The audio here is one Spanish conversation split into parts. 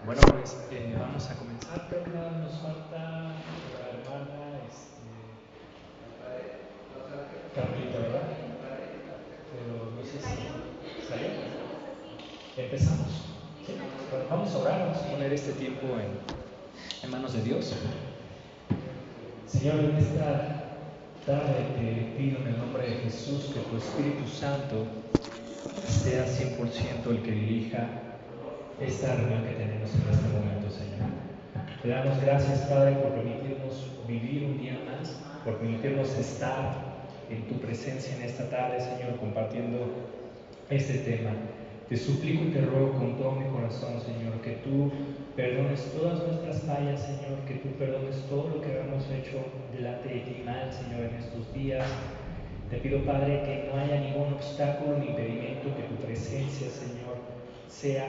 Bueno, pues vamos a comenzar. Creo que nada nos falta la hermana Carmelita, ¿verdad? Pero no sé si salió. Empezamos. ¿Sí? Bueno, vamos a orar, vamos a poner este tiempo en manos de Dios. Señor, en esta tarde te pido en el nombre de Jesús que tu Espíritu Santo sea 100% el que dirija esta reunión que tenemos en este momento, Señor. Te damos gracias, Padre, por permitirnos vivir un día más, por permitirnos estar en tu presencia en esta tarde, Señor, compartiendo este tema. Te suplico y te ruego con todo mi corazón, Señor, que tú perdones todas nuestras fallas, Señor, que tú perdones todo lo que hemos hecho delante de ti mal, Señor, en estos días. Te pido, Padre, que no haya ningún obstáculo ni impedimento, que tu presencia, Señor, sea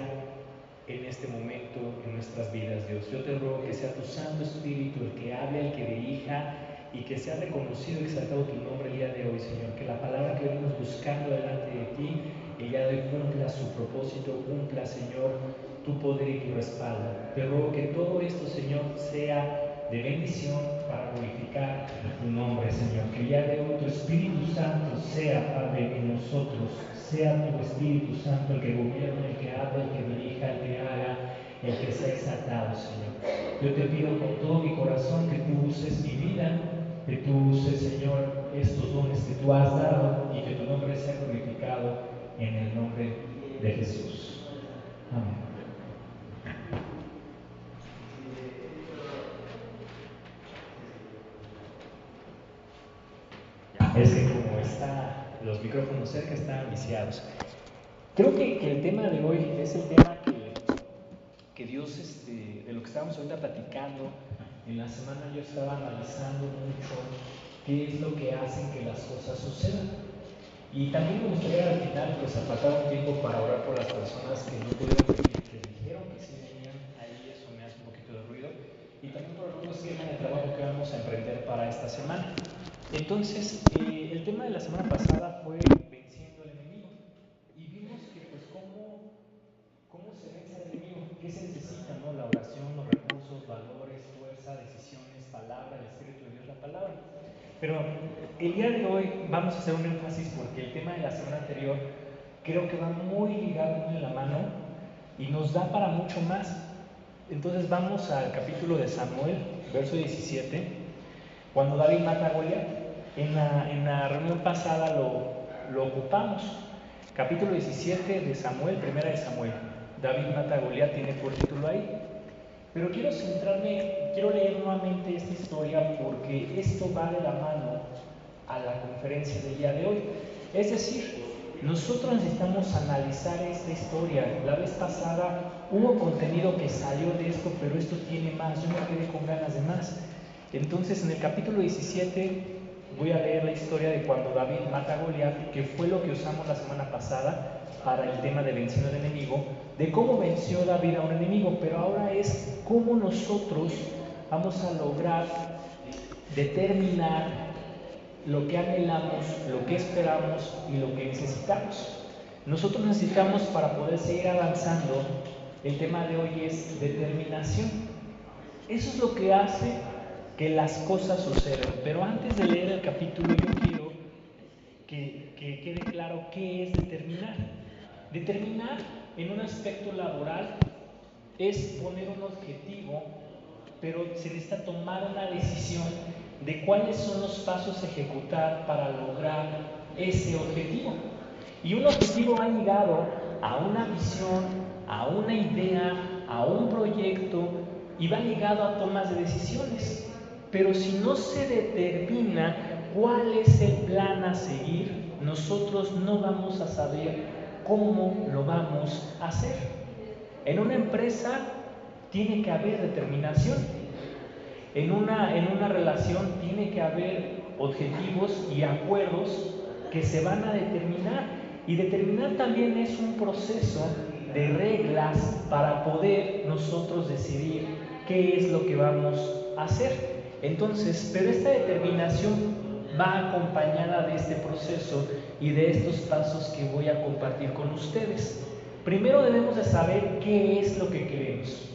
en este momento en nuestras vidas, Dios. Yo te ruego que sea tu Santo Espíritu el que hable, el que dirija y que sea reconocido y exaltado tu nombre el día de hoy, Señor. Que la palabra que venimos buscando delante de ti, el día de hoy cumpla su propósito, cumpla, Señor, tu poder y tu respaldo. Te ruego que todo esto, Señor, sea de bendición para glorificar tu nombre, Señor. Que el día de hoy tu Espíritu Santo sea, Padre, en nosotros, sea tu Espíritu Santo el que gobierne, el que hable, el que dirija, el que haga, el que sea exaltado, Señor. Yo te pido con todo mi corazón que tú uses mi vida, que tú uses, Señor, estos dones que tú has dado y que tu nombre sea glorificado en el nombre de Jesús. Amén. Es que como los micrófonos cerca están viciados. Creo que el tema de hoy es el tema que Dios, de lo que estábamos ahorita platicando. En la semana yo estaba analizando mucho qué es lo que hace que las cosas sucedan. Y también me gustaría al final pues apartar un tiempo para orar por las personas que no pudieron venir, que dijeron que sí venían. Ahí eso me hace un poquito de ruido. Y también por el nuevo esquema de trabajo que vamos a emprender para esta semana. Entonces, el tema de la semana pasada fue venciendo al enemigo. Y vimos que pues cómo se vence al enemigo, qué se necesita, ¿no? La oración, los recursos, valores, fuerza, decisiones, palabra, el Espíritu de Dios, la palabra. Pero el día de hoy vamos a hacer un énfasis porque el tema de la semana anterior creo que va muy ligado, muy en la mano y nos da para mucho más. Entonces vamos al capítulo de Samuel, verso 17, cuando David mata a Goliat. En la reunión pasada lo ocupamos. Capítulo 17 de Samuel, primera de Samuel. David mata a Goliat, tiene por título ahí. Pero quiero leer nuevamente esta historia porque esto va de la mano a la conferencia del día de hoy. Es decir, nosotros necesitamos analizar esta historia. La vez pasada hubo contenido que salió de esto, pero esto tiene más. Yo me quedé con ganas de más. Entonces, en el capítulo 17 voy a leer la historia de cuando David mata a Goliat, que fue lo que usamos la semana pasada para el tema de venciendo al enemigo, de cómo venció David a un enemigo, pero ahora es cómo nosotros vamos a lograr determinar lo que anhelamos, lo que esperamos y lo que necesitamos. Nosotros necesitamos, para poder seguir avanzando, el tema de hoy es determinación. Eso es lo que hace que las cosas sucedan. Pero antes de leer el capítulo, yo quiero que quede claro qué es determinar. Determinar en un aspecto laboral es poner un objetivo, pero se necesita tomar una decisión de cuáles son los pasos a ejecutar para lograr ese objetivo. Y un objetivo va ligado a una visión, a una idea, a un proyecto y va ligado a tomas de decisiones. Pero si no se determina cuál es el plan a seguir, nosotros no vamos a saber cómo lo vamos a hacer. En una empresa tiene que haber determinación. En una relación tiene que haber objetivos y acuerdos que se van a determinar. Y determinar también es un proceso de reglas para poder nosotros decidir qué es lo que vamos a hacer. Entonces, pero esta determinación va acompañada de este proceso y de estos pasos que voy a compartir con ustedes. Primero debemos de saber qué es lo que queremos.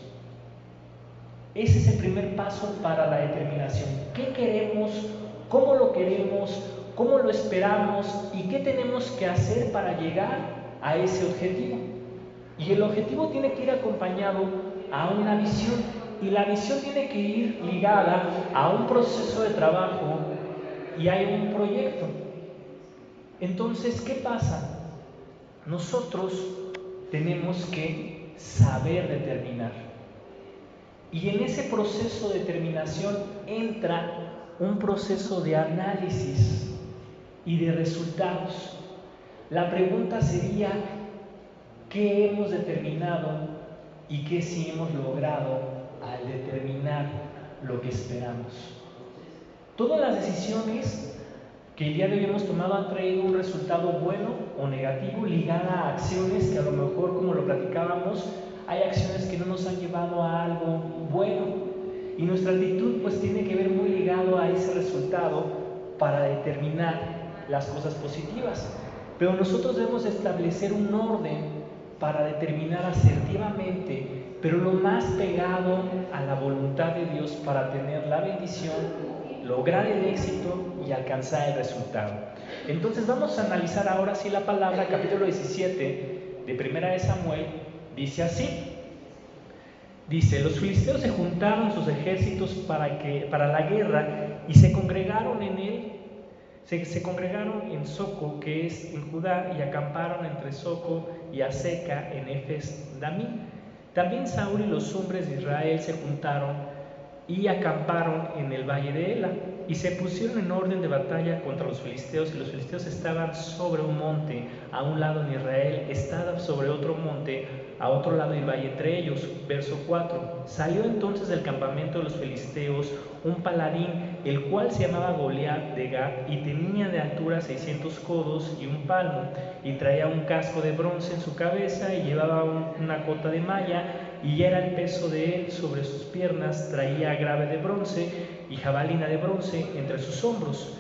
Ese es el primer paso para la determinación. ¿Qué queremos? ¿Cómo lo queremos? ¿Cómo lo esperamos? ¿Y qué tenemos que hacer para llegar a ese objetivo? Y el objetivo tiene que ir acompañado a una visión. Y la visión tiene que ir ligada a un proceso de trabajo y a un proyecto. Entonces, ¿qué pasa? Nosotros tenemos que saber determinar. Y en ese proceso de determinación entra un proceso de análisis y de resultados. La pregunta sería, ¿qué hemos determinado y qué sí hemos logrado al determinar lo que esperamos? Todas las decisiones que el día de hoy hemos tomado han traído un resultado bueno o negativo ligada a acciones que a lo mejor, como lo platicábamos, hay acciones que no nos han llevado a algo bueno, y nuestra actitud pues tiene que ver muy ligado a ese resultado para determinar las cosas positivas. Pero nosotros debemos establecer un orden para determinar asertivamente, pero lo más pegado a la voluntad de Dios para tener la bendición, lograr el éxito y alcanzar el resultado. Entonces vamos a analizar ahora sí la palabra, capítulo 17 de Primera de Samuel, dice así. Dice, los filisteos se juntaron sus ejércitos para la guerra y se congregaron en él. Se congregaron en Soco, que es en Judá, y acamparon entre Soco y Aseca en Efes-Damí. También Saúl y los hombres de Israel se juntaron y acamparon en el valle de Ela, y se pusieron en orden de batalla contra los filisteos, y los filisteos estaban sobre un monte a un lado en Israel, estaba sobre otro monte a otro lado del valle entre ellos. Verso 4. Salió entonces del campamento de los filisteos un paladín, el cual se llamaba Goliat de Gat, y tenía de altura 600 codos y un palmo, y traía un casco de bronce en su cabeza, y llevaba una cota de malla, y era el peso de él sobre sus piernas. Traía grave de bronce y jabalina de bronce entre sus hombros.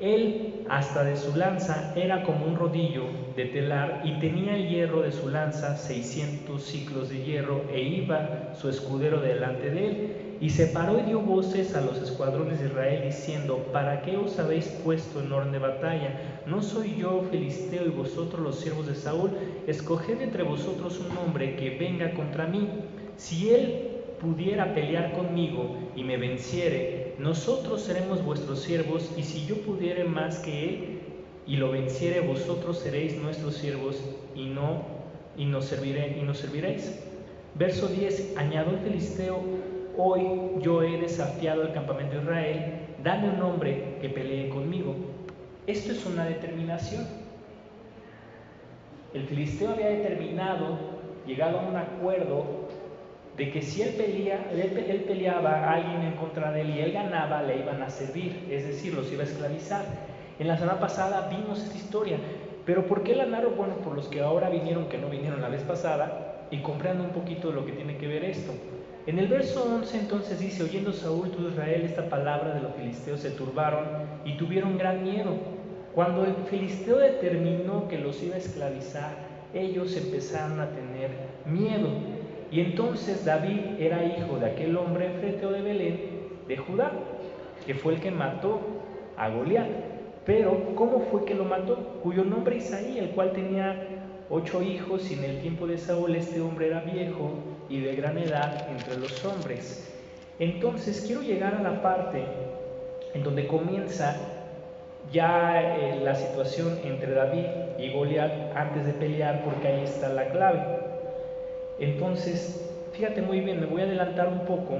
Él, hasta de su lanza, era como un rodillo de telar, y tenía el hierro de su lanza 600 siclos de hierro, e iba su escudero delante de él. Y se paró y dio voces a los escuadrones de Israel, diciendo, ¿para qué os habéis puesto en orden de batalla? ¿No soy yo filisteo y vosotros los siervos de Saúl? Escoged entre vosotros un hombre que venga contra mí. Si él pudiera pelear conmigo y me venciere, nosotros seremos vuestros siervos, y si yo pudiere más que él y lo venciere, vosotros seréis nuestros siervos y nos serviréis. Verso 10. Añadió el filisteo, hoy yo he desafiado al campamento de Israel, dame un hombre que pelee conmigo. Esto es una determinación. El filisteo había determinado, llegado a un acuerdo de que si él peleaba a alguien en contra de él y él ganaba, le iban a servir, es decir, los iba a esclavizar. En la semana pasada vimos esta historia, pero ¿por qué la narro? Bueno, por los que ahora vinieron, que no vinieron la vez pasada, y comprendo un poquito de lo que tiene que ver esto. En el verso 11 entonces dice, oyendo Saúl todo Israel esta palabra de los filisteos, se turbaron y tuvieron gran miedo. Cuando el filisteo determinó que los iba a esclavizar, ellos empezaron a tener miedo. Y entonces David era hijo de aquel hombre freteo de Belén, de Judá, que fue el que mató a Goliat. Pero, ¿cómo fue que lo mató? Cuyo nombre Isaí, el cual tenía 8 hijos, y en el tiempo de Saúl este hombre era viejo y de gran edad entre los hombres. Entonces, quiero llegar a la parte en donde comienza ya la situación entre David y Goliat antes de pelear, porque ahí está la clave. Entonces, fíjate muy bien, me voy a adelantar un poco,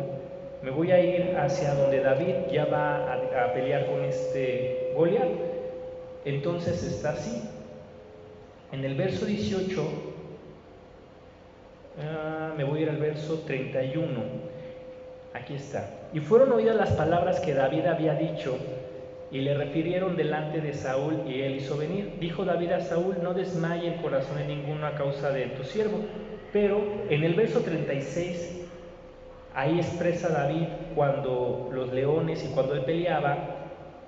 me voy a ir hacia donde David ya va a pelear con este Goliat. Entonces está así, en el verso 18, me voy a ir al verso 31, aquí está. Y fueron oídas las palabras que David había dicho, y le refirieron delante de Saúl, y él hizo venir. Dijo David a Saúl, no desmaye el corazón de ninguno a causa de tu siervo. Pero en el verso 36, ahí expresa David cuando los leones y cuando él peleaba,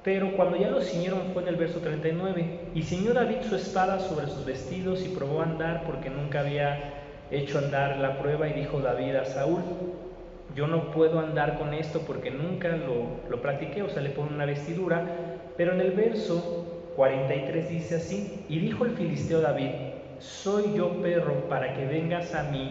pero cuando ya los ciñeron fue en el verso 39. Y ciñó David su espada sobre sus vestidos y probó a andar, porque nunca había hecho andar la prueba. Y dijo David a Saúl, yo no puedo andar con esto porque nunca lo practiqué, o sea, le pone una vestidura. Pero en el verso 43 dice así: y dijo el filisteo a David: soy yo perro para que vengas a mí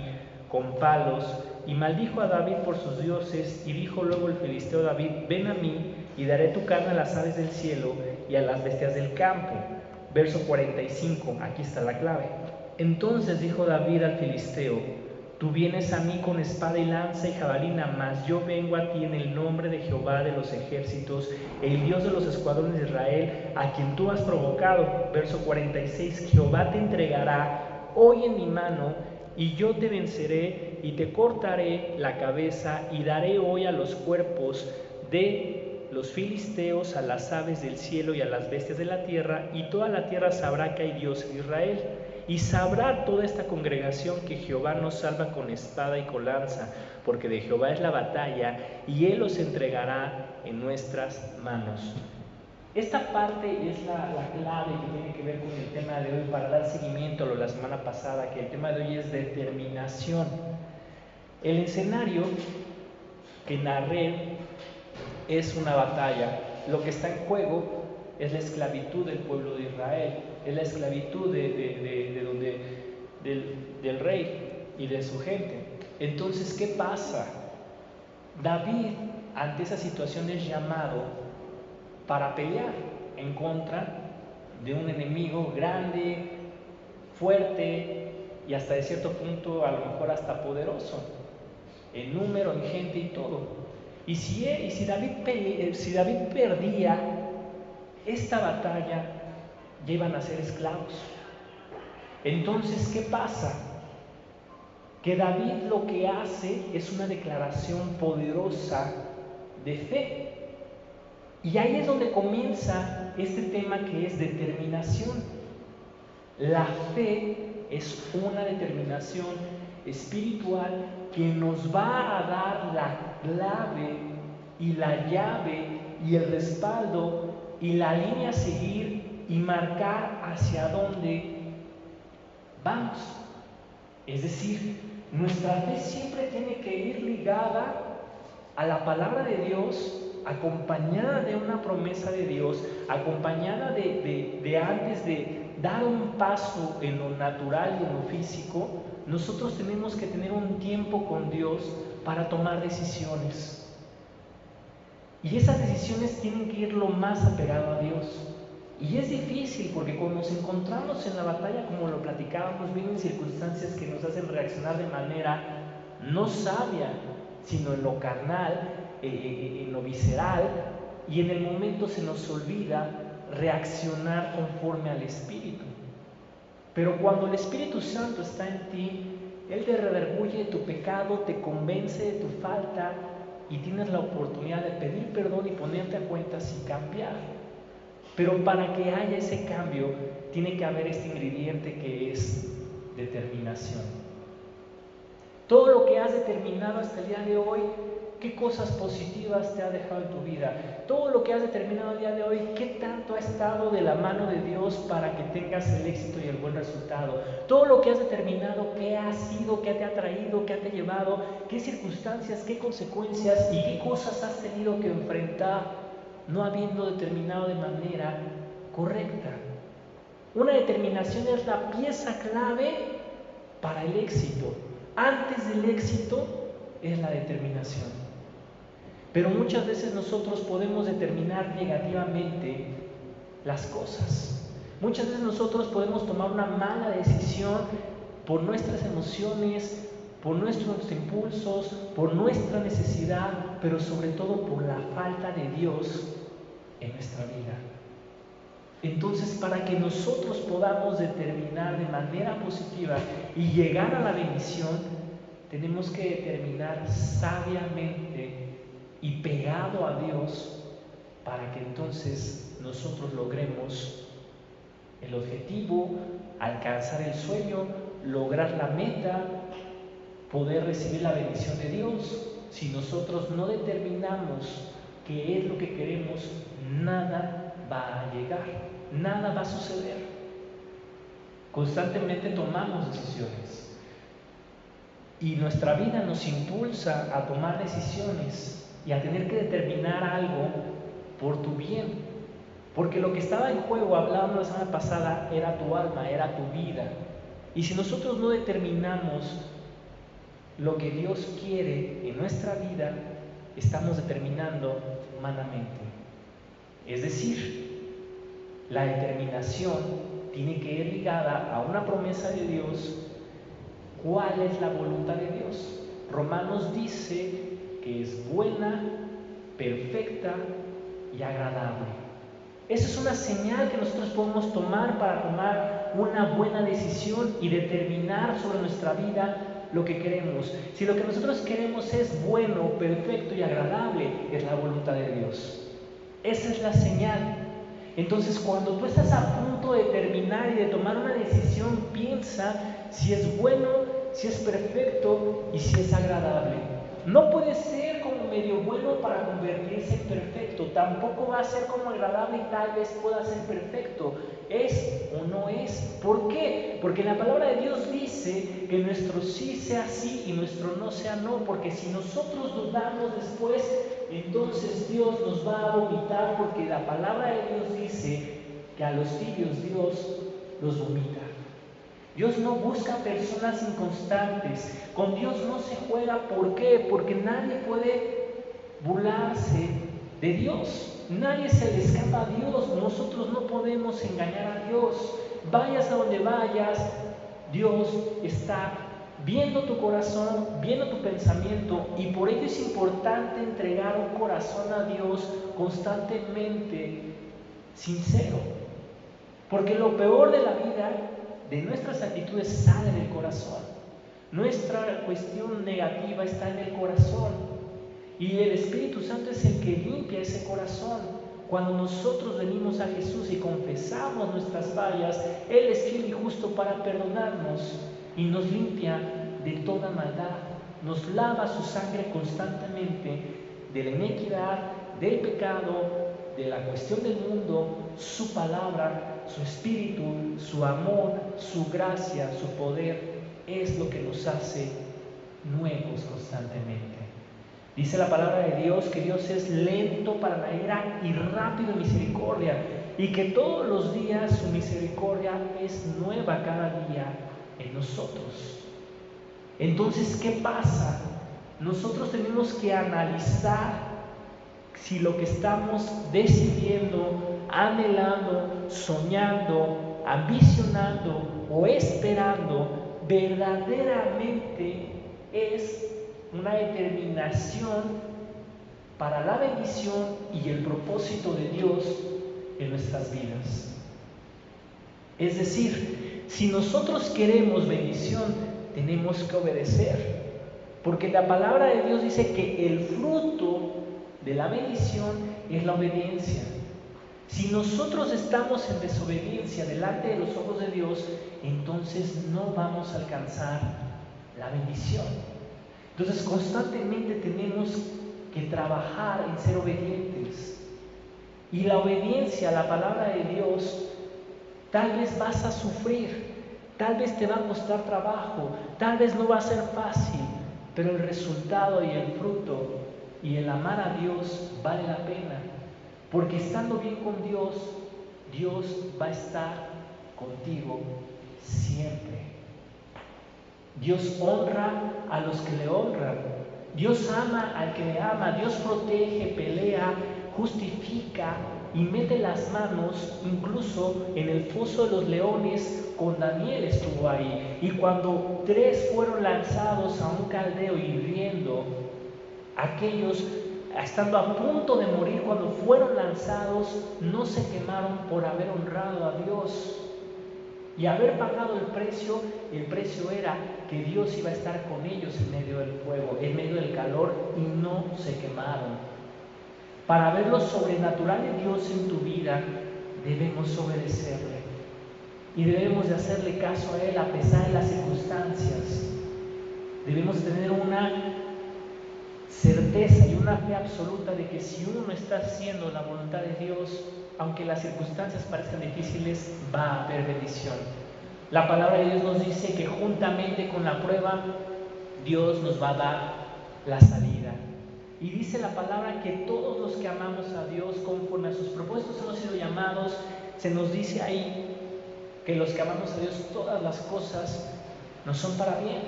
con palos. Y maldijo a David por sus dioses. Y dijo luego el filisteo a David: ven a mí y daré tu carne a las aves del cielo y a las bestias del campo. Verso 45, aquí está la clave. Entonces dijo David al filisteo: tú vienes a mí con espada y lanza y jabalina, mas yo vengo a ti en el nombre de Jehová de los ejércitos, el Dios de los escuadrones de Israel, a quien tú has provocado. Verso 46, Jehová te entregará hoy en mi mano, y yo te venceré y te cortaré la cabeza, y daré hoy a los cuerpos de los filisteos, a las aves del cielo y a las bestias de la tierra, y toda la tierra sabrá que hay Dios en Israel. Y sabrá toda esta congregación que Jehová nos salva con espada y con lanza, porque de Jehová es la batalla, y Él los entregará en nuestras manos. Esta parte es la clave que tiene que ver con el tema de hoy, para dar seguimiento a lo de la semana pasada, que el tema de hoy es determinación. El escenario que narré es una batalla. Lo que está en juego es la esclavitud del pueblo de Israel, es la esclavitud del rey y de su gente. Entonces, ¿qué pasa? David, ante esa situación, es llamado para pelear en contra de un enemigo grande, fuerte y hasta de cierto punto a lo mejor hasta poderoso, en número, en gente y todo. Y si David perdía esta batalla, ya iban a ser esclavos. Entonces, ¿qué pasa? Que David lo que hace es una declaración poderosa de fe. Y ahí es donde comienza este tema, que es determinación. La fe es una determinación espiritual que nos va a dar la clave y la llave y el respaldo y la línea a seguir y marcar hacia dónde vamos. Es decir, nuestra fe siempre tiene que ir ligada a la palabra de Dios, acompañada de una promesa de Dios, acompañada de antes de dar un paso en lo natural y en lo físico. Nosotros tenemos que tener un tiempo con Dios para tomar decisiones. Y esas decisiones tienen que ir lo más apegado a Dios. Y es difícil porque cuando nos encontramos en la batalla, como lo platicábamos, vienen circunstancias que nos hacen reaccionar de manera no sabia, sino en lo carnal, en lo visceral, y en el momento se nos olvida reaccionar conforme al Espíritu. Pero cuando el Espíritu Santo está en ti, Él te redarguye tu pecado, te convence de tu falta y tienes la oportunidad de pedir perdón y ponerte a cuentas y cambiar. Pero para que haya ese cambio, tiene que haber este ingrediente que es determinación. Todo lo que has determinado hasta el día de hoy, qué cosas positivas te ha dejado en tu vida. Todo lo que has determinado el día de hoy, qué tanto ha estado de la mano de Dios para que tengas el éxito y el buen resultado. Todo lo que has determinado, qué ha sido, qué te ha traído, qué te ha llevado, qué circunstancias, qué consecuencias y qué cosas has tenido que enfrentar no habiendo determinado de manera correcta. Una determinación es la pieza clave para el éxito. Antes del éxito es la determinación. Pero muchas veces nosotros podemos determinar negativamente las cosas. Muchas veces nosotros podemos tomar una mala decisión por nuestras emociones, por nuestros impulsos, por nuestra necesidad, pero sobre todo por la falta de Dios en nuestra vida. Entonces, para que nosotros podamos determinar de manera positiva y llegar a la bendición, tenemos que determinar sabiamente y pegado a Dios, para que entonces nosotros logremos el objetivo, alcanzar el sueño, lograr la meta, poder recibir la bendición de Dios. Si nosotros no determinamos qué es lo que queremos, nada va a llegar, nada va a suceder. Constantemente tomamos decisiones Y nuestra vida nos impulsa a tomar decisiones y a tener que determinar algo por tu bien. Porque lo que estaba en juego, hablábamos la semana pasada, era tu alma, era tu vida. Y si nosotros no determinamos lo que Dios quiere en nuestra vida, estamos determinando humanamente. Es decir, la determinación tiene que ir ligada a una promesa de Dios. ¿Cuál es la voluntad de Dios? Romanos dice que es buena, perfecta y agradable. Esa es una señal que nosotros podemos tomar para tomar una buena decisión y determinar sobre nuestra vida lo que queremos. Si lo que nosotros queremos es bueno, perfecto y agradable, es la voluntad de Dios. Esa es la señal. Entonces, cuando tú estás a punto de terminar y de tomar una decisión, piensa si es bueno, si es perfecto y si es agradable. No puede ser como medio bueno para convertirse en perfecto, tampoco va a ser como agradable y tal vez pueda ser perfecto. ¿Es o no es? ¿Por qué? Porque la palabra de Dios dice que nuestro sí sea sí y nuestro no sea no, porque si nosotros dudamos después, entonces Dios nos va a vomitar, porque la palabra de Dios dice que a los tibios Dios los vomita. Dios no busca personas inconstantes. Con Dios no se juega. ¿Por qué? Porque nadie puede burlarse de Dios. Nadie se le escapa a Dios. Nosotros no podemos engañar a Dios. Vayas a donde vayas, Dios está viendo tu corazón, viendo tu pensamiento, y por ello es importante entregar un corazón a Dios constantemente sincero. Porque lo peor de la vida, de nuestras actitudes, sale del corazón. Nuestra cuestión negativa está en el corazón. Y el Espíritu Santo es el que limpia ese corazón. Cuando nosotros venimos a Jesús y confesamos nuestras fallas, Él es fiel y justo para perdonarnos y nos limpia de toda maldad. Nos lava su sangre constantemente de la iniquidad, del pecado, de la cuestión del mundo, su palabra, su espíritu, su amor, su gracia, su poder, es lo que nos hace nuevos constantemente. Dice la palabra de Dios que Dios es lento para la ira y rápido en misericordia, y que todos los días su misericordia es nueva cada día en nosotros. Entonces, ¿qué pasa? Nosotros tenemos que analizar si lo que estamos decidiendo, anhelando, soñando, ambicionando o esperando verdaderamente es una determinación para la bendición y el propósito de Dios en nuestras vidas. Es decir, si nosotros queremos bendición, tenemos que obedecer, porque la palabra de Dios dice que el fruto de la bendición es la obediencia. Si nosotros estamos en desobediencia delante de los ojos de Dios, entonces no vamos a alcanzar la bendición. Entonces constantemente tenemos que trabajar en ser obedientes. Y la obediencia a la palabra de Dios, tal vez vas a sufrir, tal vez te va a costar trabajo, tal vez no va a ser fácil, pero el resultado y el fruto y el amar a Dios vale la pena, porque estando bien con Dios, Dios va a estar contigo siempre. Dios honra a los que le honran, Dios ama al que le ama, Dios protege, pelea, justifica y mete las manos. Incluso en el foso de los leones con Daniel estuvo ahí, y cuando 3 fueron lanzados a un caldeo hirviendo, aquellos, estando a punto de morir cuando fueron lanzados, no se quemaron por haber honrado a Dios y haber pagado el precio. El precio era que Dios iba a estar con ellos en medio del fuego, en medio del calor, y no se quemaron. Para ver lo sobrenatural de Dios en tu vida, debemos obedecerle y debemos de hacerle caso a Él a pesar de las circunstancias. Debemos tener una certeza y una fe absoluta de que si uno está haciendo la voluntad de Dios, aunque las circunstancias parezcan difíciles, va a haber bendición. La palabra de Dios nos dice que juntamente con la prueba Dios nos va a dar la salida. Y dice la palabra que todos los que amamos a Dios conforme a sus propósitos hemos sido llamados. Se nos dice ahí que los que amamos a Dios, todas las cosas nos son para bien.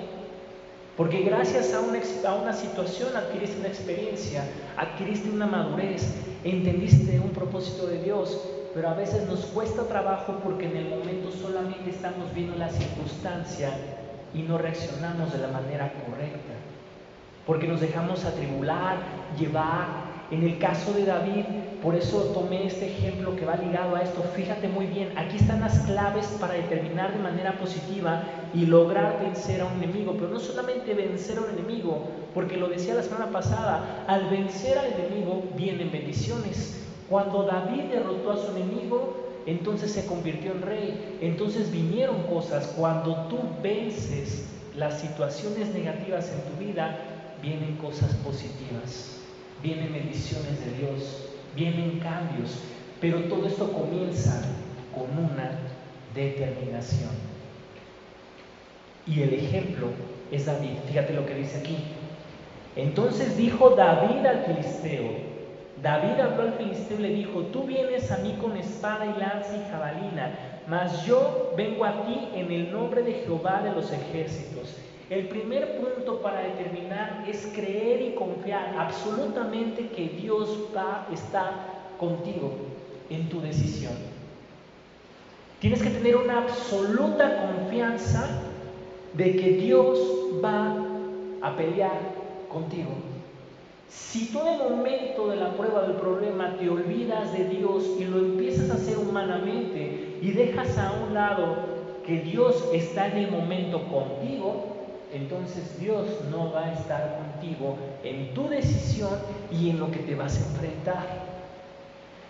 Porque gracias a una situación adquiriste una experiencia, adquiriste una madurez, entendiste un propósito de Dios, pero a veces nos cuesta trabajo porque en el momento solamente estamos viendo la circunstancia y no reaccionamos de la manera correcta. Porque nos dejamos atribular, llevar. En el caso de David, por eso tomé este ejemplo que va ligado a esto. Fíjate muy bien, aquí están las claves para determinar de manera positiva y lograr vencer a un enemigo. Pero no solamente vencer a un enemigo, porque lo decía la semana pasada, al vencer al enemigo vienen bendiciones. Cuando David derrotó a su enemigo, entonces se convirtió en rey. Entonces vinieron cosas. Cuando tú vences las situaciones negativas en tu vida, vienen cosas positivas. Vienen bendiciones de Dios, vienen cambios, pero todo esto comienza con una determinación. Y el ejemplo es David. Fíjate lo que dice aquí. Entonces dijo David al filisteo. David habló al filisteo y le dijo: tú vienes a mí con espada y lanza y jabalina, mas yo vengo a ti en el nombre de Jehová de los ejércitos. El primer punto para determinar es creer y confiar absolutamente que Dios va a estar contigo en tu decisión. Tienes que tener una absoluta confianza de que Dios va a pelear contigo. Si tú en el momento de la prueba del problema te olvidas de Dios y lo empiezas a hacer humanamente y dejas a un lado que Dios está en el momento contigo, entonces Dios no va a estar contigo en tu decisión y en lo que te vas a enfrentar.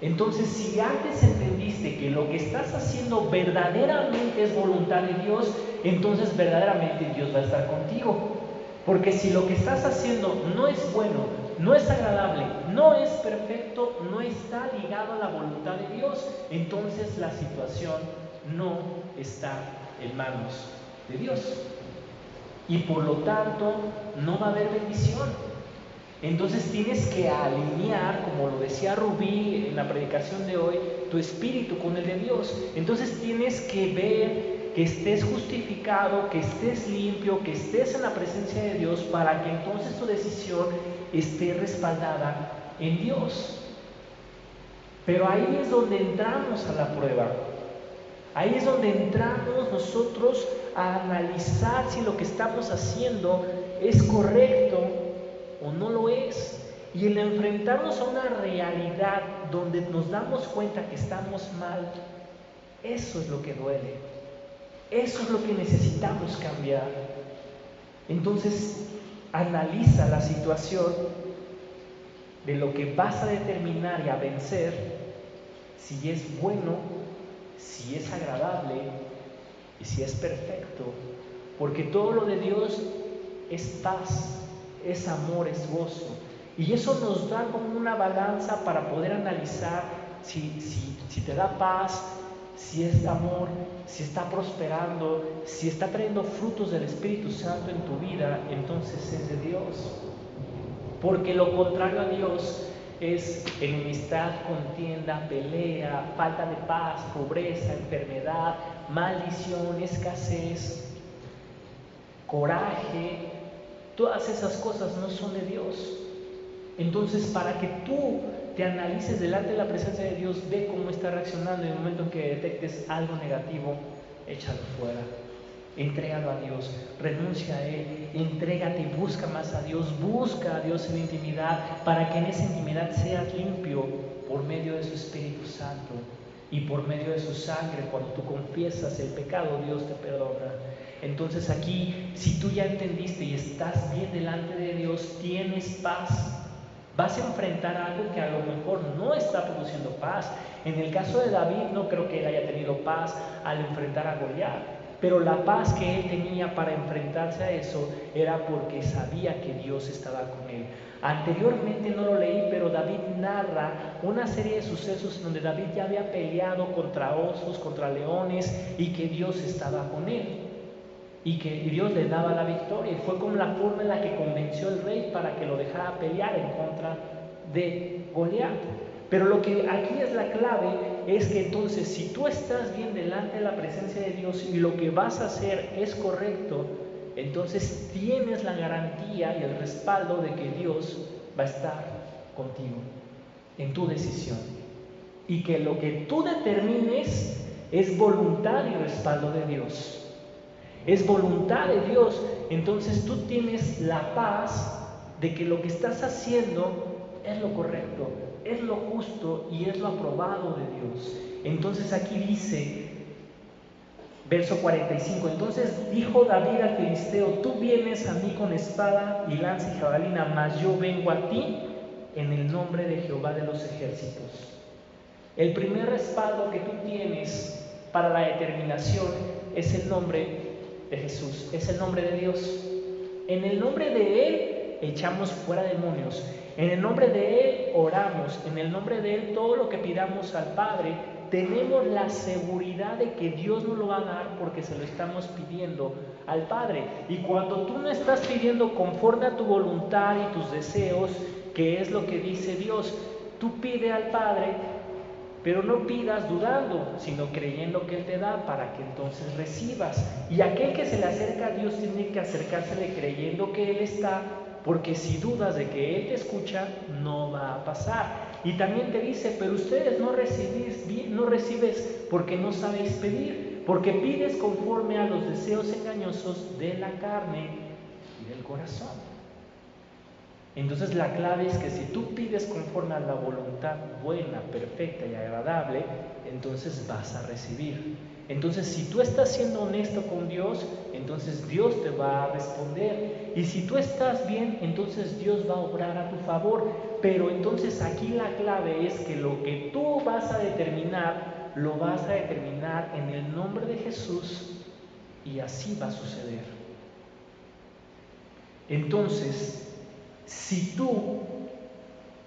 Entonces, si antes entendiste que lo que estás haciendo verdaderamente es voluntad de Dios, entonces verdaderamente Dios va a estar contigo. Porque si lo que estás haciendo no es bueno, no es agradable, no es perfecto, no está ligado a la voluntad de Dios, entonces la situación no está en manos de Dios. Y por lo tanto no va a haber bendición. Entonces tienes que alinear, como lo decía Rubí en la predicación de hoy, tu espíritu con el de Dios. Entonces tienes que ver que estés justificado, que estés limpio, que estés en la presencia de Dios, para que entonces tu decisión esté respaldada en Dios. Pero ahí es donde entramos a la prueba. Ahí es donde entramos nosotros a analizar si lo que estamos haciendo es correcto o no lo es. Y el enfrentarnos a una realidad donde nos damos cuenta que estamos mal, eso es lo que duele. Eso es lo que necesitamos cambiar. Entonces, analiza la situación de lo que vas a determinar y a vencer, si es bueno, si es agradable y si es perfecto, porque todo lo de Dios es paz, es amor, es gozo, y eso nos da como una balanza para poder analizar si te da paz, si es amor, si está prosperando, si está trayendo frutos del Espíritu Santo en tu vida, entonces es de Dios. Porque lo contrario a Dios es enemistad, contienda, pelea, falta de paz, pobreza, enfermedad, maldición, escasez, coraje. Todas esas cosas no son de Dios. Entonces, para que tú te analices delante de la presencia de Dios, ve cómo está reaccionando. En el momento en que detectes algo negativo, échalo fuera. Entrégalo a Dios, renuncia a Él, entrégate y busca más a Dios, busca a Dios en intimidad, para que en esa intimidad seas limpio por medio de su Espíritu Santo y por medio de su sangre. Cuando tú confiesas el pecado, Dios te perdona. Entonces aquí, si tú ya entendiste y estás bien delante de Dios, tienes paz. Vas a enfrentar algo que a lo mejor no está produciendo paz. En el caso de David, no creo que él haya tenido paz al enfrentar a Goliat, pero la paz que él tenía para enfrentarse a eso era porque sabía que Dios estaba con él. Anteriormente no lo leí, pero David narra una serie de sucesos donde David ya había peleado contra osos, contra leones, y que Dios estaba con él. y que Dios le daba la victoria. Y fue como la forma en la que convenció al rey para que lo dejara pelear en contra de Goliat. Pero lo que aquí es la clave es que entonces si tú estás bien delante de la presencia de Dios y lo que vas a hacer es correcto, entonces tienes la garantía y el respaldo de que Dios va a estar contigo en tu decisión. Y que lo que tú determines es voluntad y respaldo de Dios. Es voluntad de Dios. Entonces tú tienes la paz de que lo que estás haciendo es lo correcto, es lo justo y es lo aprobado de Dios. Entonces aquí dice, verso 45, entonces dijo David al filisteo: tú vienes a mí con espada y lanza y jabalina, mas yo vengo a ti en el nombre de Jehová de los ejércitos. El primer respaldo que tú tienes para la determinación es el nombre de Jesús, es el nombre de Dios. En el nombre de Él echamos fuera demonios, en el nombre de Él oramos, en el nombre de Él todo lo que pidamos al Padre, tenemos la seguridad de que Dios nos lo va a dar porque se lo estamos pidiendo al Padre. Y cuando tú no estás pidiendo conforme a tu voluntad y tus deseos, que es lo que dice Dios, tú pide al Padre, pero no pidas dudando, sino creyendo que Él te da para que entonces recibas. Y aquel que se le acerca a Dios tiene que acercársele creyendo que Él está, porque si dudas de que Él te escucha, no va a pasar. Y también te dice, pero ustedes no recibes porque no sabéis pedir, porque pides conforme a los deseos engañosos de la carne y del corazón. Entonces la clave es que si tú pides conforme a la voluntad buena, perfecta y agradable, entonces vas a recibir. Entonces si tú estás siendo honesto con Dios, entonces Dios te va a responder. Y si tú estás bien, entonces Dios va a obrar a tu favor. Pero entonces aquí la clave es que lo que tú vas a determinar, lo vas a determinar en el nombre de Jesús y así va a suceder. Entonces, si tú,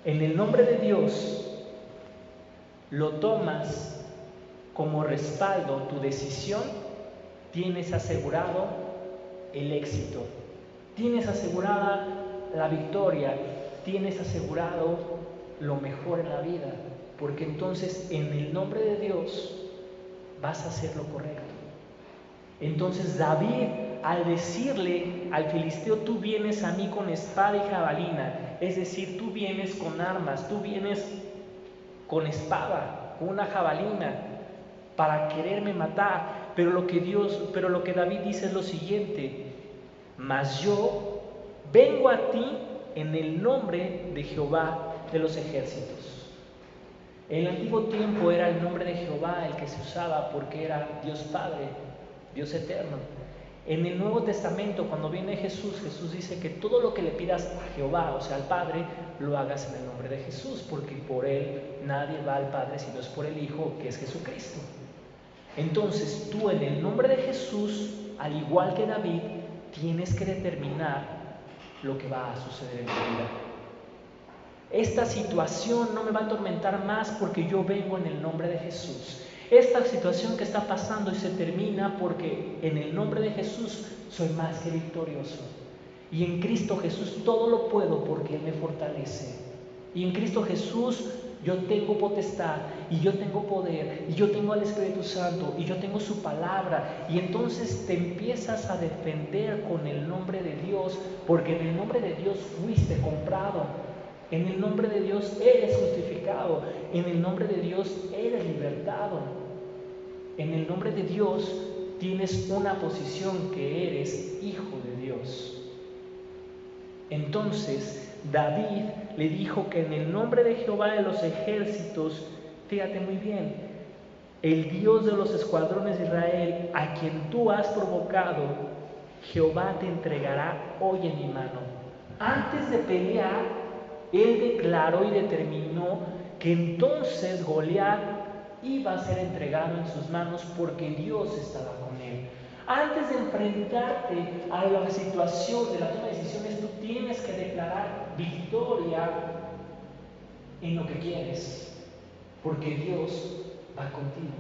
en el nombre de Dios, lo tomas como respaldo tu decisión, tienes asegurado el éxito, tienes asegurada la victoria, tienes asegurado lo mejor en la vida, porque entonces en el nombre de Dios vas a hacer lo correcto. Entonces David, al decirle al filisteo, tú vienes a mí con espada y jabalina, es decir, tú vienes con armas, tú vienes con espada, con una jabalina, para quererme matar. Pero lo que David dice es lo siguiente: mas yo vengo a ti en el nombre de Jehová de los ejércitos. En el antiguo tiempo era el nombre de Jehová el que se usaba porque era Dios Padre, Dios eterno. En el Nuevo Testamento, cuando viene Jesús, Jesús dice que todo lo que le pidas a Jehová, o sea al Padre, lo hagas en el nombre de Jesús, porque por Él nadie va al Padre si no es por el Hijo, que es Jesucristo. Entonces tú en el nombre de Jesús, al igual que David, tienes que determinar lo que va a suceder en tu vida. Esta situación no me va a atormentar más porque yo vengo en el nombre de Jesús. Esta situación que está pasando y se termina porque en el nombre de Jesús soy más que victorioso. Y en Cristo Jesús todo lo puedo porque Él me fortalece. Y en Cristo Jesús yo tengo potestad y yo tengo poder y yo tengo al Espíritu Santo y yo tengo su palabra. Y entonces te empiezas a defender con el nombre de Dios, porque en el nombre de Dios fuiste comprado. En el nombre de Dios eres justificado. En el nombre de Dios eres libertado. En el nombre de Dios tienes una posición que eres hijo de Dios. Entonces David le dijo que en el nombre de Jehová de los ejércitos, fíjate muy bien, el Dios de los escuadrones de Israel, a quien tú has provocado, Jehová te entregará hoy en mi mano. Antes de pelear, él declaró y determinó que entonces Goliat iba a ser entregado en sus manos porque Dios estaba con él. Antes de enfrentarte a la situación de la toma de decisiones, tú tienes que declarar victoria en lo que quieres, porque Dios va contigo.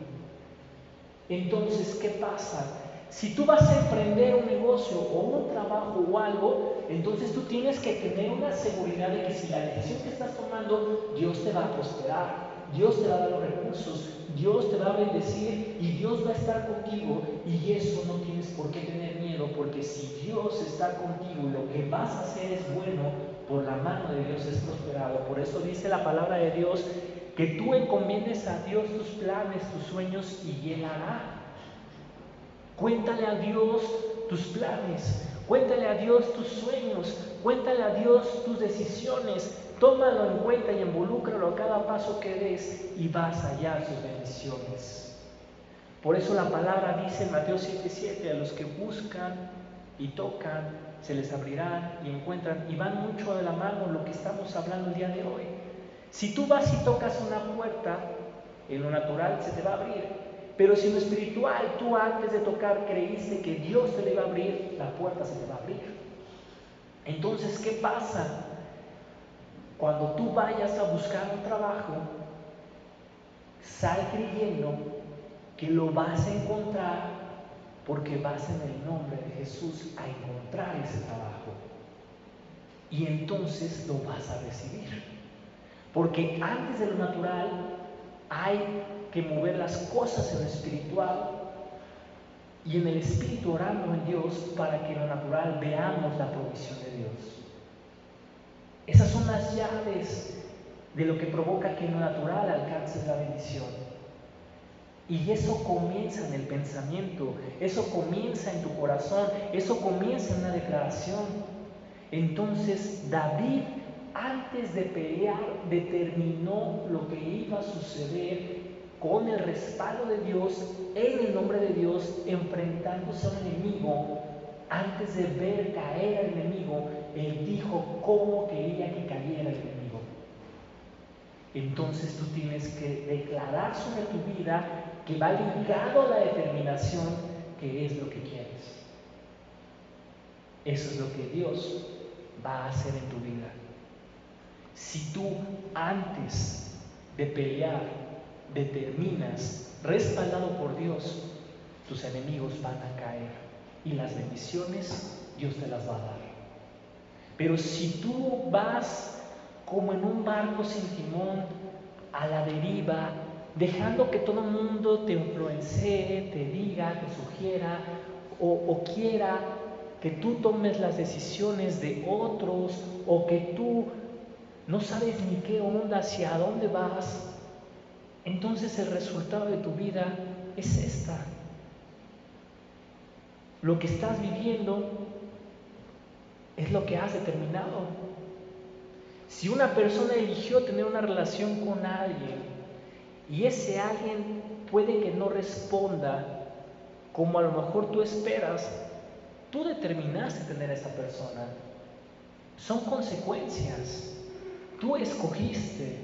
Entonces, ¿qué pasa? Si tú vas a emprender un negocio o un trabajo o algo, entonces tú tienes que tener una seguridad de que si la decisión que estás tomando, Dios te va a prosperar, Dios te va a dar los recursos, Dios te va a bendecir y Dios va a estar contigo, y eso no tienes por qué tener miedo, porque si Dios está contigo y lo que vas a hacer es bueno, por la mano de Dios es prosperado. Por eso dice la palabra de Dios que tú encomiendes a Dios tus planes, tus sueños, y Él hará. Cuéntale a Dios tus planes, cuéntale a Dios tus sueños, cuéntale a Dios tus decisiones, tómalo en cuenta y involúcralo a cada paso que des y vas a hallar sus bendiciones. Por eso la palabra dice en Mateo 7:7, a los que buscan y tocan, se les abrirán y encuentran, y van mucho de la mano lo que estamos hablando el día de hoy. Si tú vas y tocas una puerta, en lo natural se te va a abrir, pero si en lo espiritual tú antes de tocar creíste que Dios te le iba a abrir, la puerta se te va a abrir. Entonces, ¿qué pasa? Cuando tú vayas a buscar un trabajo, sal creyendo que lo vas a encontrar, porque vas en el nombre de Jesús a encontrar ese trabajo. Y entonces lo vas a recibir. Porque antes de lo natural hay que mover las cosas en lo espiritual y en el espíritu orando en Dios para que en lo natural veamos la provisión de Dios. Esas son las llaves de lo que provoca que en lo natural alcances la bendición. Y eso comienza en el pensamiento, eso comienza en tu corazón, eso comienza en una declaración. Entonces David, antes de pelear, determinó lo que iba a suceder con el respaldo de Dios, en el nombre de Dios, enfrentándose a un enemigo. Antes de ver caer al enemigo, él dijo cómo quería que cayera el enemigo. Entonces tú tienes que declarar sobre tu vida que va ligado a la determinación, que es lo que quieres. Eso es lo que Dios va a hacer en tu vida. Si tú antes de pelear determinas, respaldado por Dios, tus enemigos van a caer y las bendiciones Dios te las va a dar. Pero si tú vas como en un barco sin timón, a la deriva, dejando que todo el mundo te influencie, te diga, te sugiera o quiera que tú tomes las decisiones de otros, o que tú no sabes ni qué onda, hacia dónde vas, entonces el resultado de tu vida es esta. Lo que estás viviendo es lo que has determinado. Si una persona eligió tener una relación con alguien y ese alguien puede que no responda como a lo mejor tú esperas, tú determinaste tener a esa persona. Son consecuencias. Tú escogiste.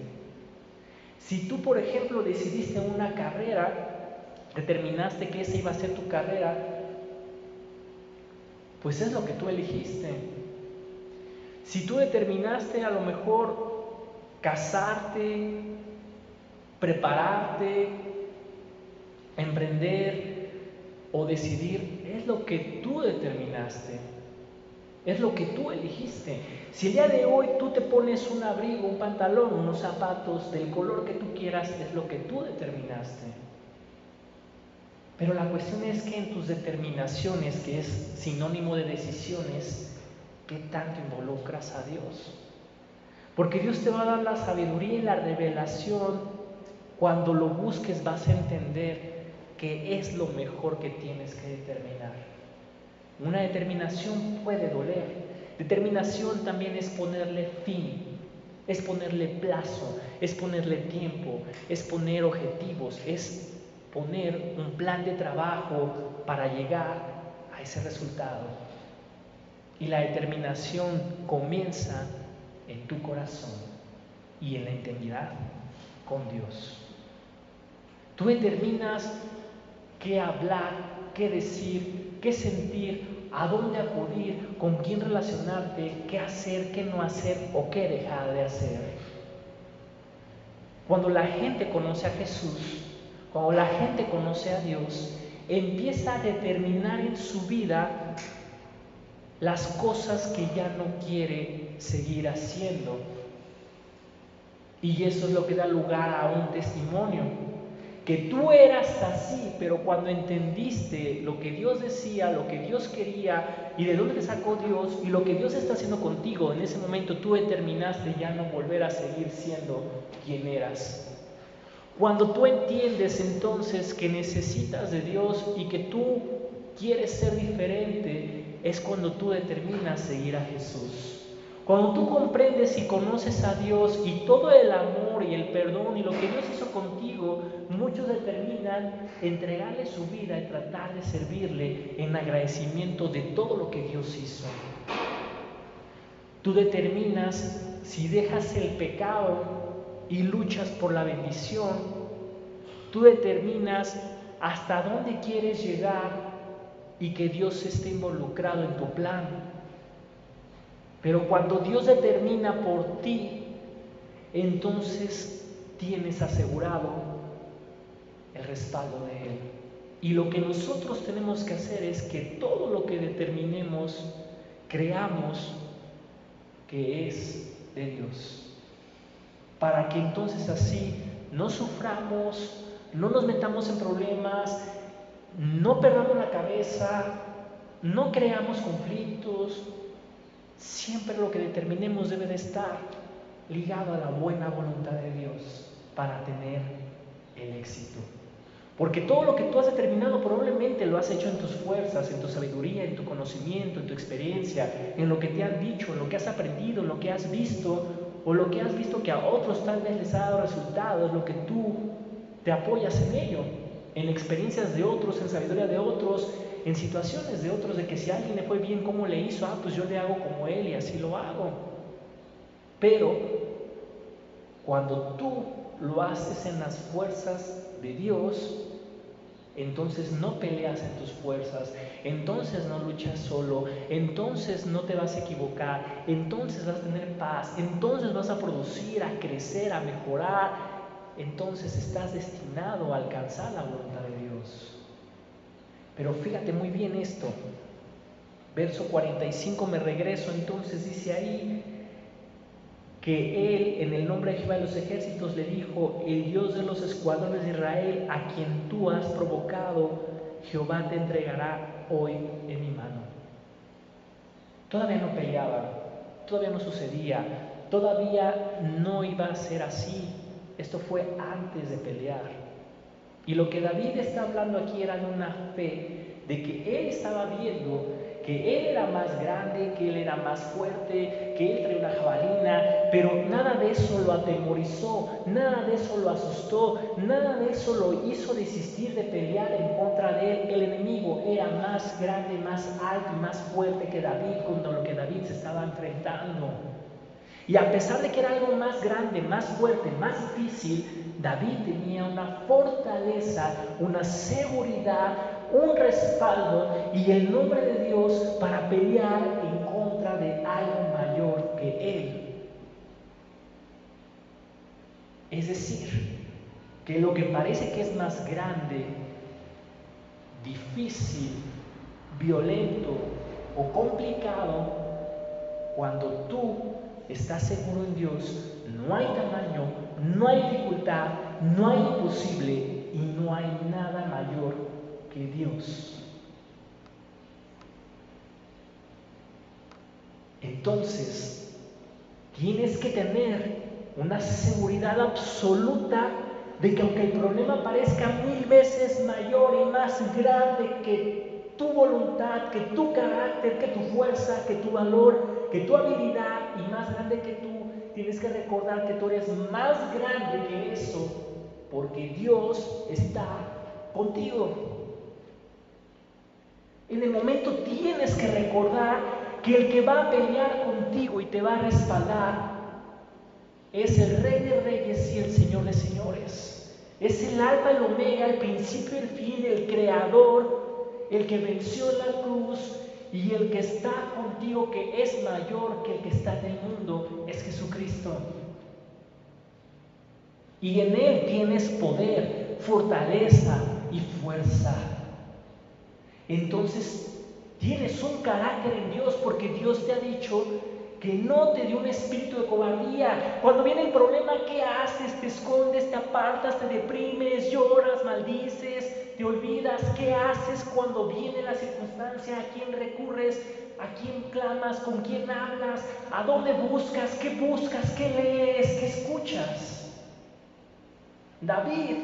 Si tú, por ejemplo, decidiste una carrera, determinaste que esa iba a ser tu carrera, pues es lo que tú elegiste. Si tú determinaste a lo mejor casarte, prepararte, emprender o decidir, es lo que tú determinaste, es lo que tú elegiste. Si el día de hoy tú te pones un abrigo, un pantalón, unos zapatos del color que tú quieras, es lo que tú determinaste. Pero la cuestión es que en tus determinaciones, que es sinónimo de decisiones, ¿qué tanto involucras a Dios? Porque Dios te va a dar la sabiduría y la revelación. Cuando lo busques vas a entender que es lo mejor que tienes que determinar. Una determinación puede doler. Determinación también es ponerle fin, es ponerle plazo, es ponerle tiempo, es poner objetivos, es poner un plan de trabajo para llegar a ese resultado. Y la determinación comienza en tu corazón y en la intimidad con Dios. Tú determinas qué hablar, qué decir, qué sentir, a dónde acudir, con quién relacionarte, qué hacer, qué no hacer o qué dejar de hacer. Cuando la gente conoce a Jesús, cuando la gente conoce a Dios, empieza a determinar en su vida las cosas que ya no quiere seguir haciendo. Y eso es lo que da lugar a un testimonio. Que tú eras así, pero cuando entendiste lo que Dios decía, lo que Dios quería y de dónde te sacó Dios y lo que Dios está haciendo contigo, en ese momento tú determinaste ya no volver a seguir siendo quien eras. Cuando tú entiendes entonces que necesitas de Dios y que tú quieres ser diferente, es cuando tú determinas seguir a Jesús. Cuando tú comprendes y conoces a Dios y todo el amor y el perdón y lo que Dios hizo contigo, muchos determinan entregarle su vida y tratar de servirle en agradecimiento de todo lo que Dios hizo. Tú determinas si dejas el pecado y luchas por la bendición. Tú determinas hasta dónde quieres llegar y que Dios esté involucrado en tu plan. Pero cuando Dios determina por ti, entonces tienes asegurado el respaldo de Él. Y lo que nosotros tenemos que hacer es que todo lo que determinemos, creamos que es de Dios. Para que entonces así no suframos, no nos metamos en problemas, no perdamos la cabeza, no creamos conflictos. Siempre lo que determinemos debe de estar ligado a la buena voluntad de Dios para tener el éxito. Porque todo lo que tú has determinado probablemente lo has hecho en tus fuerzas, en tu sabiduría, en tu conocimiento, en tu experiencia, en lo que te han dicho, en lo que has aprendido, en lo que has visto, o lo que has visto que a otros tal vez les ha dado resultados, lo que tú te apoyas en ello, en experiencias de otros, en sabiduría de otros, en situaciones de otros, de que si a alguien le fue bien, ¿cómo le hizo? Pues yo le hago como él y así lo hago. Pero cuando tú lo haces en las fuerzas de Dios, entonces no peleas en tus fuerzas, entonces no luchas solo, entonces no te vas a equivocar, entonces vas a tener paz, entonces vas a producir, a crecer, a mejorar, entonces estás destinado a alcanzar la voluntad de Dios. Pero fíjate muy bien esto, verso 45, me regreso, entonces dice ahí que él, en el nombre de Jehová de los ejércitos, le dijo: el Dios de los escuadrones de Israel, a quien tú has provocado, Jehová te entregará hoy en mi mano. Todavía no peleaba, todavía no sucedía, todavía no iba a ser así. Esto fue antes de pelear. Y lo que David está hablando aquí era de una fe, de que él estaba viendo que él era más grande, que él era más fuerte, que él traía una jabalina, pero nada de eso lo atemorizó, nada de eso lo asustó, nada de eso lo hizo desistir de pelear en contra de él. El enemigo era más grande, más alto y más fuerte que David, contra lo que David se estaba enfrentando. Y a pesar de que era algo más grande, más fuerte, más difícil, David tenía una fortaleza, una seguridad, un respaldo y el nombre de Dios para pelear en contra de algo mayor que él. Es decir, que lo que parece que es más grande, difícil, violento o complicado, cuando tú estás seguro en Dios, no hay tamaño, no hay dificultad, no hay imposible y no hay nada mayor que Dios. Entonces, tienes que tener una seguridad absoluta de que aunque el problema parezca 1000 veces mayor y más grande que tu voluntad, que tu carácter, que tu fuerza, que tu valor, que tu habilidad y más grande que tú, tienes que recordar que tú eres más grande que eso, porque Dios está contigo. En el momento tienes que recordar que el que va a pelear contigo y te va a respaldar es el Rey de Reyes y el Señor de Señores. Es el Alfa y el Omega, el principio y el fin, el Creador, el que venció la cruz y el que está contigo, que es mayor que el que está en el mundo, es Jesucristo. Y en Él tienes poder, fortaleza y fuerza. entonces tienes un carácter en Dios, porque Dios te ha dicho que no te dio un espíritu de cobardía. Cuando viene el problema, ¿qué haces? Te escondes, te apartas, te deprimes, lloras, maldices, te olvidas. ¿Qué haces cuando viene la circunstancia? ¿A quién recurres? ¿A quién clamas? ¿Con quién hablas? ¿A dónde buscas? ¿Qué lees? ¿Qué escuchas? David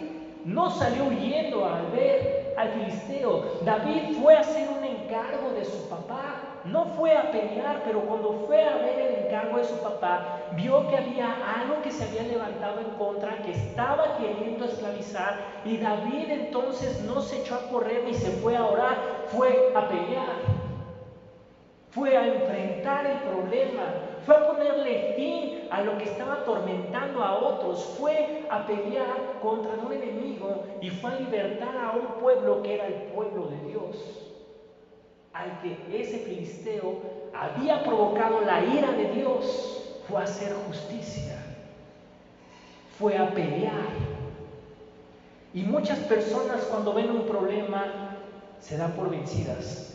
no salió huyendo al ver al filisteo. David fue a hacer un encargo de su papá. No fue a pelear, pero cuando fue a ver el encargo de su papá, vio que había algo que se había levantado en contra, que estaba queriendo esclavizar, y David entonces no se echó a correr ni se fue a orar, fue a pelear. Fue a enfrentar el problema, fue a ponerle fin a lo que estaba atormentando a otros, fue a pelear contra un enemigo y fue a libertar a un pueblo que era el pueblo de Dios, al que ese filisteo había provocado la ira de Dios. Fue a hacer justicia, fue a pelear. Y muchas personas, cuando ven un problema, se dan por vencidas.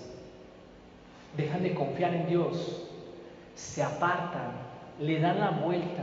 Dejan de confiar en Dios, se apartan, le dan la vuelta,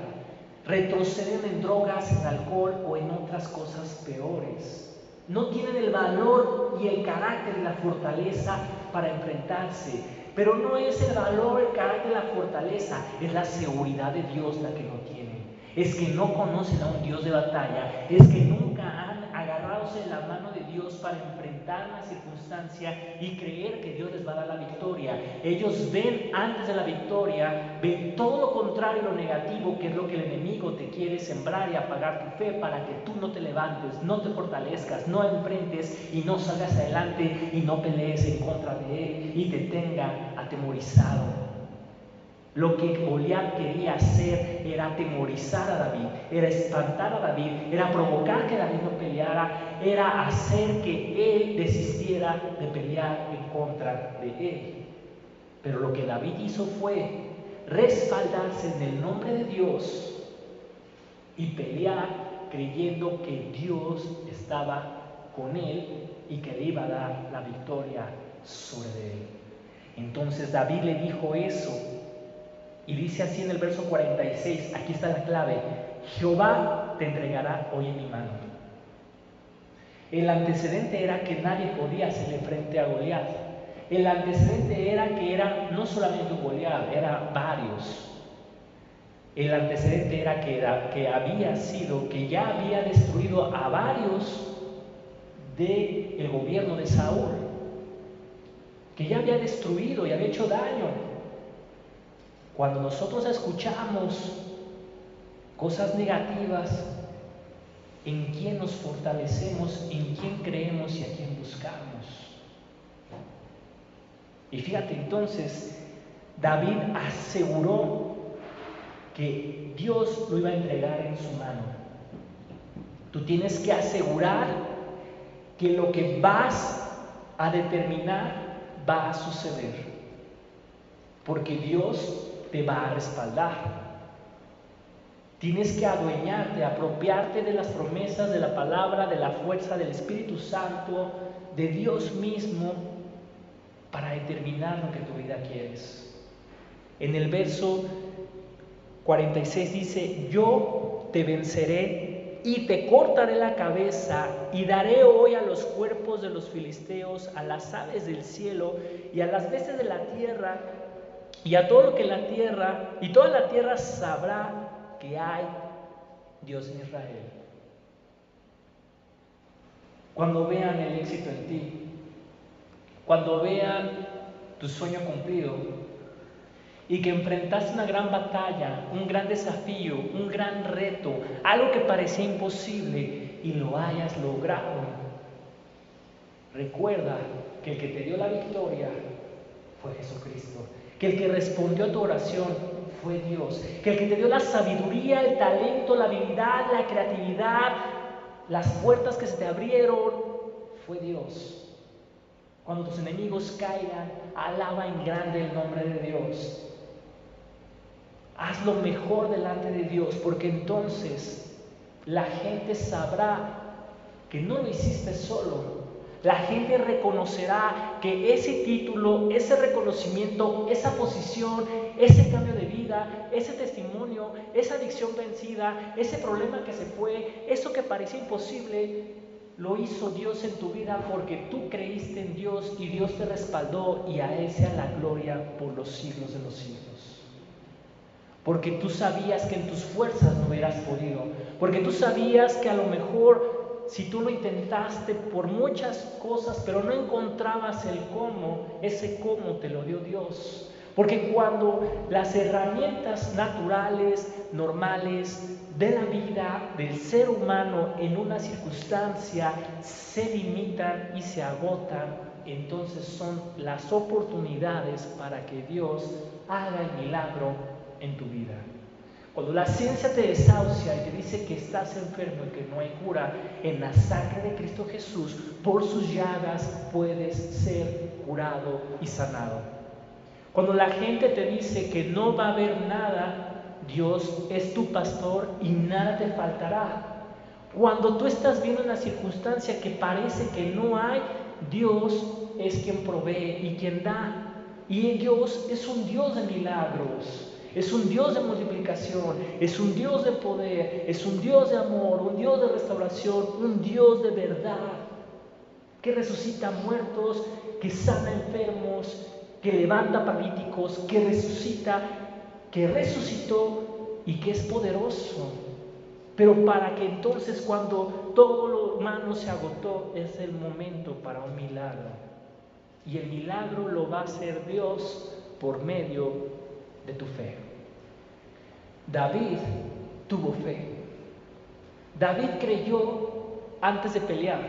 retroceden en drogas, en alcohol o en otras cosas peores. No tienen el valor y el carácter y la fortaleza para enfrentarse. Pero no es el valor, el carácter y la fortaleza, es la seguridad de Dios la que no tienen. Es que no conocen a un Dios de batalla, es que nunca han agarrado en la mano de Dios para enfrentar una circunstancia y creer que Dios les va a dar la victoria. Ellos ven antes de la victoria, ven todo lo contrario, lo negativo, que es lo que el enemigo te quiere sembrar y apagar tu fe para que tú no te levantes, no te fortalezcas, no enfrentes y no salgas adelante y no pelees en contra de él y te tenga atemorizado. Lo que Goliat quería hacer era atemorizar a David, era espantar a David, era provocar que David no peleara, era hacer que él desistiera de pelear en contra de él. Pero lo que David hizo fue respaldarse en el nombre de Dios y pelear creyendo que Dios estaba con él y que le iba a dar la victoria sobre él. Entonces David le dijo eso. Y dice así en el verso 46, aquí está la clave: Jehová te entregará hoy en mi mano. El antecedente era que nadie podía hacerle frente a Goliat. El antecedente era que era no solamente un Goliat, era varios. El antecedente era que había sido, que ya había destruido a varios del gobierno de Saúl, que ya había destruido y había hecho daño. Cuando nosotros escuchamos cosas negativas, ¿en quién nos fortalecemos? ¿En quién creemos y a quién buscamos? Y fíjate, entonces, David aseguró que Dios lo iba a entregar en su mano. Tú tienes que asegurar que lo que vas a determinar va a suceder, porque Dios te va a respaldar. Tienes que adueñarte, apropiarte de las promesas, de la palabra, de la fuerza del Espíritu Santo, de Dios mismo, para determinar lo que tu vida quieres. En el verso 46 dice: yo te venceré y te cortaré la cabeza y daré hoy a los cuerpos de los filisteos, a las aves del cielo y a las bestias de la tierra, y a todo lo que la tierra, y toda la tierra sabrá que hay Dios en Israel. Cuando vean el éxito en ti, cuando vean tu sueño cumplido y que enfrentaste una gran batalla, un gran desafío, un gran reto, algo que parecía imposible y lo hayas logrado, recuerda que el que te dio la victoria fue Jesucristo, que el que respondió a tu oración fue Dios, que el que te dio la sabiduría, el talento, la habilidad, la creatividad, las puertas que se te abrieron, fue Dios. Cuando tus enemigos caigan, alaba en grande el nombre de Dios. Haz lo mejor delante de Dios, porque entonces la gente sabrá que no lo hiciste solo. La gente reconocerá que ese título, ese reconocimiento, esa posición, ese cambio de vida, ese testimonio, esa adicción vencida, ese problema que se fue, eso que parecía imposible, lo hizo Dios en tu vida porque tú creíste en Dios y Dios te respaldó, y a Él sea la gloria por los siglos de los siglos. Porque tú sabías que en tus fuerzas no hubieras podido, porque tú sabías que a lo mejor si tú lo intentaste por muchas cosas, pero no encontrabas el cómo, ese cómo te lo dio Dios. Porque cuando las herramientas naturales, normales, de la vida del ser humano en una circunstancia se limitan y se agotan, entonces son las oportunidades para que Dios haga el milagro en tu vida. Cuando la ciencia te desahucia y te dice que estás enfermo y que no hay cura, en la sangre de Cristo Jesús, por sus llagas puedes ser curado y sanado. Cuando la gente te dice que no va a haber nada, Dios es tu pastor y nada te faltará. Cuando tú estás viendo una circunstancia que parece que no hay, Dios es quien provee y quien da. Y Dios es un Dios de milagros. Es un Dios de multiplicación, es un Dios de poder, es un Dios de amor, un Dios de restauración, un Dios de verdad, que resucita muertos, que sana enfermos, que levanta paralíticos, que resucita, que resucitó y que es poderoso. Pero para que entonces, cuando todo lo humano se agotó, es el momento para un milagro. Y el milagro lo va a hacer Dios por medio de tu fe. David tuvo fe. David creyó antes de pelear.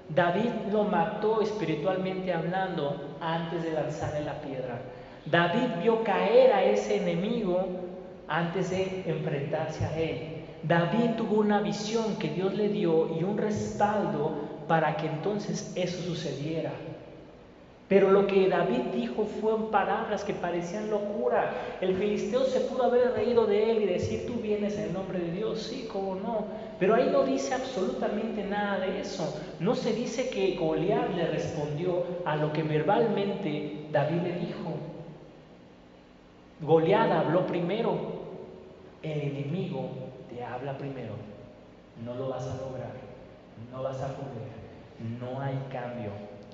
David lo mató espiritualmente hablando antes de lanzarle la piedra. David vio caer a ese enemigo antes de enfrentarse a él. David tuvo una visión que Dios le dio y un respaldo para que entonces eso sucediera. Pero lo que David dijo fueron palabras que parecían locura. El filisteo se pudo haber reído de él y decir: tú vienes en el nombre de Dios. Sí, cómo no. Pero ahí no dice absolutamente nada de eso. No se dice que Goliat le respondió a lo que verbalmente David le dijo. Goliat habló primero. El enemigo te habla primero. No lo vas a lograr. No vas a poder. No hay cambio.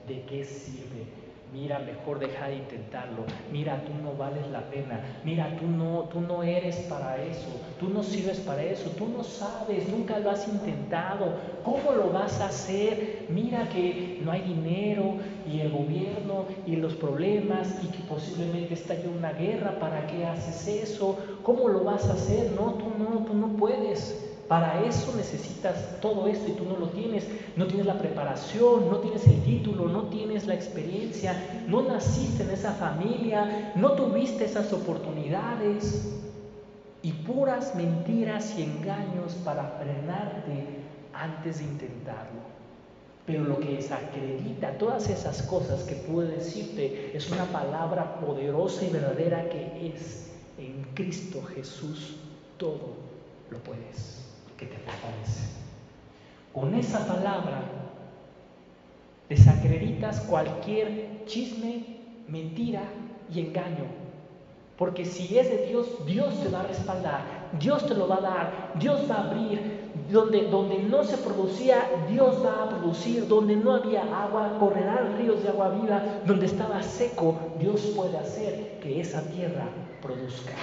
¿De qué sirve? Mira, mejor deja de intentarlo. Mira, tú no vales la pena. Mira, tú no eres para eso. Tú no sirves para eso. Tú no sabes, nunca lo has intentado. ¿Cómo lo vas a hacer? Mira que no hay dinero y el gobierno y los problemas y que posiblemente estalle una guerra. ¿Para qué haces eso? ¿Cómo lo vas a hacer? No, tú no puedes. Para eso necesitas todo esto y tú no lo tienes. No tienes la preparación, no tienes el título, no tienes la experiencia, no naciste en esa familia, no tuviste esas oportunidades. Y puras mentiras y engaños para frenarte antes de intentarlo. Pero lo que desacredita todas esas cosas que puedo decirte es una palabra poderosa y verdadera, que es: en Cristo Jesús todo lo puedes. Que te fortalece. Con esa palabra desacreditas cualquier chisme, mentira y engaño. Porque si es de Dios, Dios te va a respaldar, Dios te lo va a dar, Dios va a abrir. Donde no se producía, Dios va a producir. Donde no había agua, correrán ríos de agua viva. Donde estaba seco, Dios puede hacer que esa tierra produzca.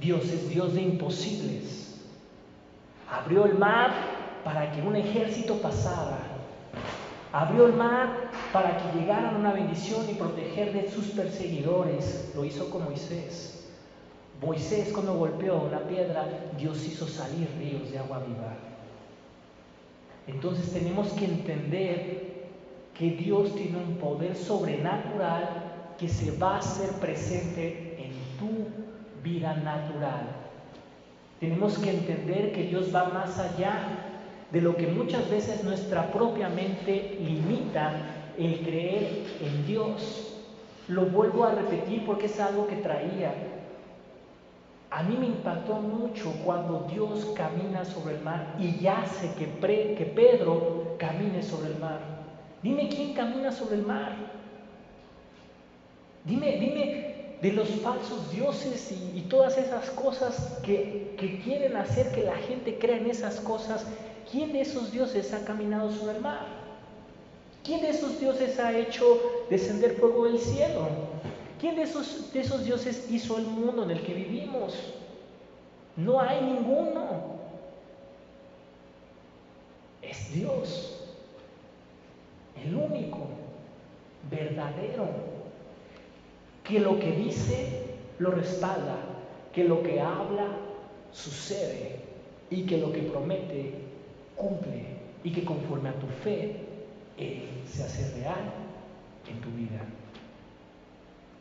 Dios es Dios de imposibles. Abrió el mar para que un ejército pasara. Abrió el mar para que llegaran una bendición y proteger de sus perseguidores. Lo hizo con Moisés. Moisés, cuando golpeó una piedra, Dios hizo salir ríos de agua viva. Entonces tenemos que entender que Dios tiene un poder sobrenatural que se va a hacer presente en tu vida natural. Tenemos que entender que Dios va más allá de lo que muchas veces nuestra propia mente limita el creer en Dios. Lo vuelvo a repetir porque es algo que traía. A mí me impactó mucho cuando Dios camina sobre el mar y hace que Pedro camine sobre el mar. Dime quién camina sobre el mar. Dime de los falsos dioses y todas esas cosas que quieren hacer que la gente crea en esas cosas. ¿Quién de esos dioses ha caminado sobre el mar? ¿Quién de esos dioses ha hecho descender fuego del cielo? ¿Quién de esos dioses hizo el mundo en el que vivimos? No hay ninguno. Es Dios, el único, verdadero, que lo que dice lo respalda, que lo que habla sucede y que lo que promete cumple y que conforme a tu fe Él se hace real en tu vida.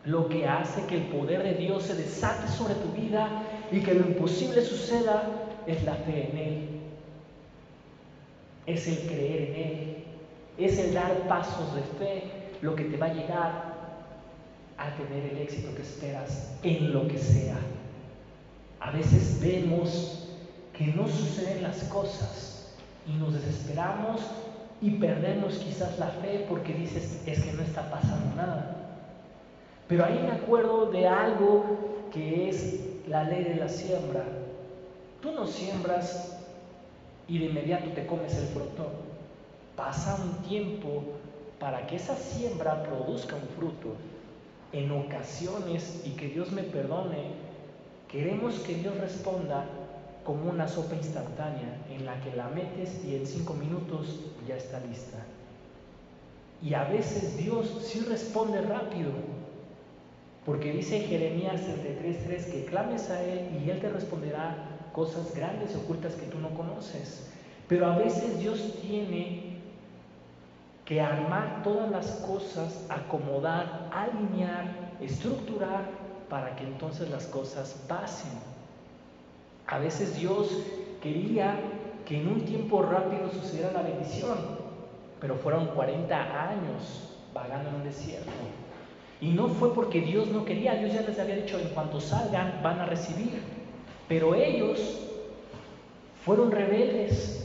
Lo que hace que el poder de Dios se desate sobre tu vida y que lo imposible suceda es la fe en Él, es el creer en Él, es el dar pasos de fe lo que te va a llegar a tener el éxito que esperas en lo que sea. A veces vemos que no suceden las cosas y nos desesperamos y perdemos quizás la fe porque dices, es que no está pasando nada. Pero ahí me acuerdo de algo que es la ley de la siembra. Tú no siembras y de inmediato te comes el fruto. Pasa un tiempo para que esa siembra produzca un fruto. En ocasiones, y que Dios me perdone, queremos que Dios responda como una sopa instantánea en la que la metes y en 5 minutos ya está lista. Y a veces Dios sí responde rápido, porque dice Jeremías 33:3 que clames a Él y Él te responderá cosas grandes y ocultas que tú no conoces. Pero a veces Dios tiene que armar todas las cosas, acomodar, alinear, estructurar para que entonces las cosas pasen. A veces Dios quería que en un tiempo rápido sucediera la bendición, pero fueron 40 años vagando en un desierto. Y no fue porque Dios no quería, Dios ya les había dicho, en cuanto salgan van a recibir. Pero ellos fueron rebeldes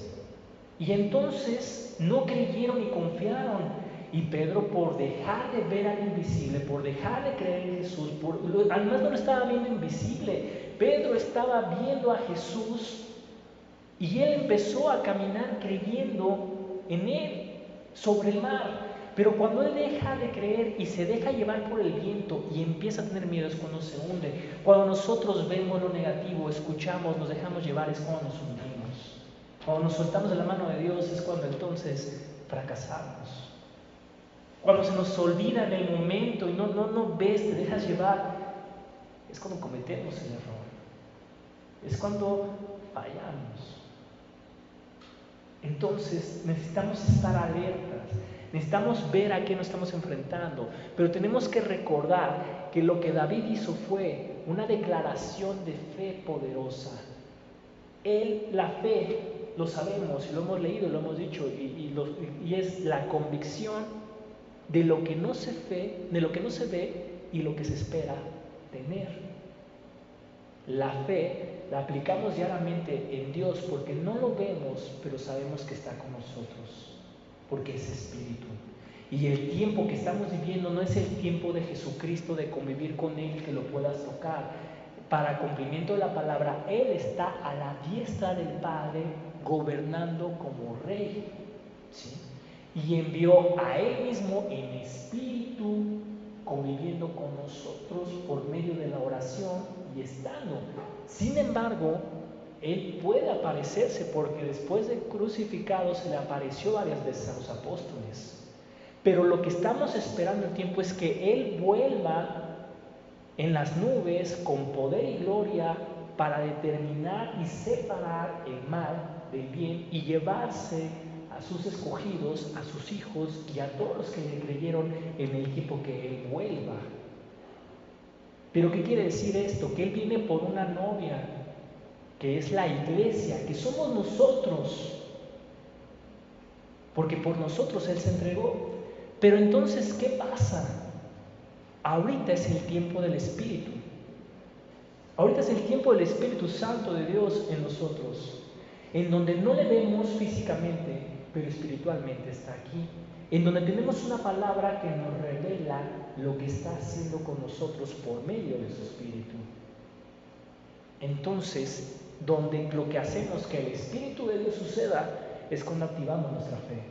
y entonces no creyeron y confiaron. Y Pedro, por dejar de ver al invisible, por dejar de creer en Jesús, además no lo estaba viendo invisible, Pedro estaba viendo a Jesús y él empezó a caminar creyendo en Él sobre el mar. Pero cuando él deja de creer y se deja llevar por el viento y empieza a tener miedo es cuando se hunde. Cuando nosotros vemos lo negativo, escuchamos, nos dejamos llevar es cuando nos hundimos. Cuando nos soltamos de la mano de Dios es cuando entonces fracasamos. Cuando se nos olvida en el momento y no ves, te dejas llevar, es cuando cometemos el error. Es cuando fallamos. Entonces necesitamos estar alertas, necesitamos ver a qué nos estamos enfrentando, pero tenemos que recordar que lo que David hizo fue una declaración de fe poderosa. La fe, lo sabemos, lo hemos leído, lo hemos dicho, y es la convicción de lo que no se ve y lo que se espera tener. La fe la aplicamos diariamente en Dios porque no lo vemos, pero sabemos que está con nosotros, porque es Espíritu. Y el tiempo que estamos viviendo no es el tiempo de Jesucristo, de convivir con Él, que lo puedas tocar. Para cumplimiento de la palabra, Él está a la diestra del Padre, gobernando como Rey, ¿sí? Y envió a Él mismo en Espíritu, conviviendo con nosotros por medio de la oración y estando. Sin embargo, Él puede aparecerse porque después de crucificado se le apareció varias veces a los apóstoles. Pero lo que estamos esperando el tiempo es que Él vuelva en las nubes con poder y gloria para determinar y separar el mal del bien y llevarse a sus escogidos, a sus hijos y a todos los que le creyeron en el tiempo que Él vuelva. Pero ¿qué quiere decir esto? Que Él viene por una novia, que es la iglesia, que somos nosotros, porque por nosotros Él se entregó. Pero entonces, ¿qué pasa? Ahorita es el tiempo del Espíritu. Ahorita es el tiempo del Espíritu Santo de Dios en nosotros, en donde no le vemos físicamente, pero espiritualmente está aquí. en donde tenemos una palabra que nos revela lo que está haciendo con nosotros por medio de su Espíritu. Entonces, donde lo que hacemos que el Espíritu de Dios suceda es cuando activamos nuestra fe.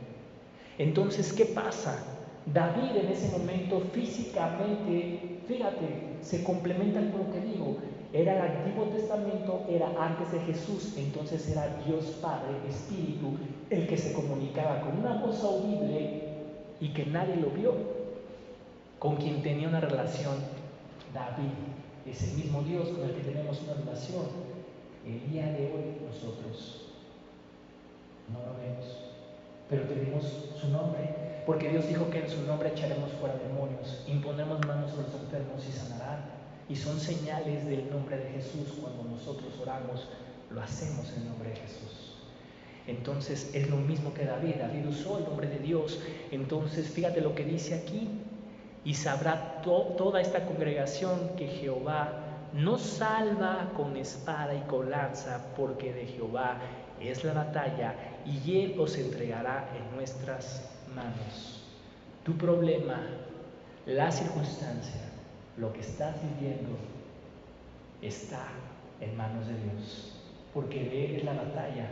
Entonces, ¿qué pasa? David en ese momento físicamente, fíjate, se complementa con lo que digo. Era el Antiguo Testamento, era antes de Jesús, entonces era Dios Padre, Espíritu, el que se comunicaba con una voz audible y que nadie lo vio, con quien tenía una relación David. Es el mismo Dios con el que tenemos una relación. El día de hoy nosotros no lo vemos, pero tenemos su nombre, porque Dios dijo que en su nombre echaremos fuera demonios, impondremos manos sobre los enfermos y sanarán. Y son señales del nombre de Jesús. Cuando nosotros oramos, lo hacemos en el nombre de Jesús. Entonces es lo mismo que David. David usó el nombre de Dios. Entonces fíjate lo que dice aquí: y sabrá toda esta congregación que Jehová no salva con espada y con lanza, porque de Jehová es la batalla y Él os entregará en nuestras manos. Tu problema, la circunstancia, lo que estás viviendo, está en manos de Dios, porque de Él es la batalla.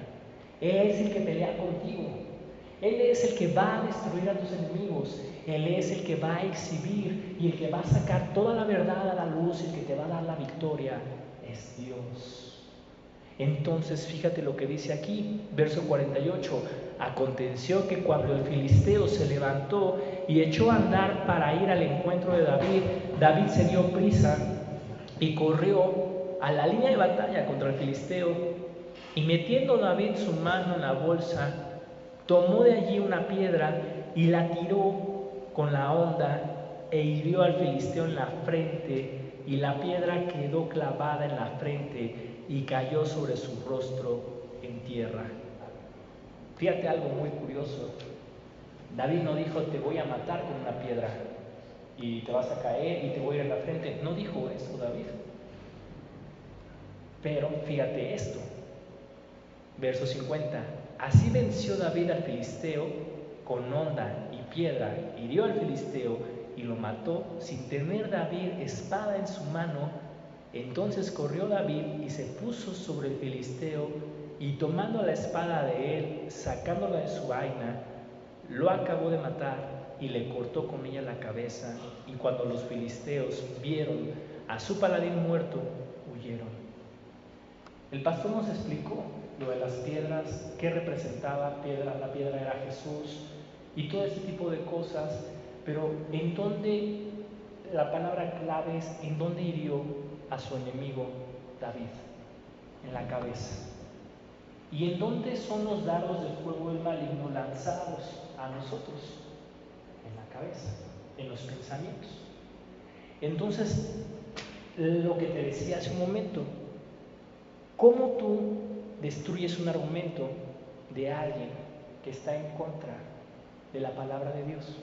Él es el que pelea contigo. Él es el que va a destruir a tus enemigos. Él es el que va a exhibir y el que va a sacar toda la verdad a la luz, el que te va a dar la victoria es Dios. Entonces fíjate lo que dice aquí, verso 48. Aconteció que cuando el filisteo se levantó y echó a andar para ir al encuentro de David, David se dio prisa y corrió a la línea de batalla contra el filisteo, y metiendo David su mano en la bolsa, tomó de allí una piedra y la tiró con la honda e hirió al filisteo en la frente, y la piedra quedó clavada en la frente y cayó sobre su rostro en tierra. Fíjate algo muy curioso. David no dijo: te voy a matar con una piedra y te vas a caer y te voy a ir en la frente. No dijo eso David. Pero fíjate esto, verso 50. Así venció David al filisteo con honda y piedra, hirió al filisteo y lo mató sin tener David espada en su mano. Entonces corrió David y se puso sobre el filisteo, y tomando la espada de él, sacándola de su vaina, lo acabó de matar y le cortó con ella la cabeza. Y cuando los filisteos vieron a su paladín muerto, huyeron. El pastor nos explicó lo de las piedras, qué representaba piedra. La piedra era Jesús y todo este tipo de cosas, pero en dónde, la palabra clave es en dónde hirió a su enemigo David, en la cabeza. ¿Y en dónde son los dardos del fuego del maligno lanzados a nosotros? En la cabeza, en los pensamientos. Entonces, lo que te decía hace un momento, ¿cómo tú destruyes un argumento de alguien que está en contra de la palabra de Dios,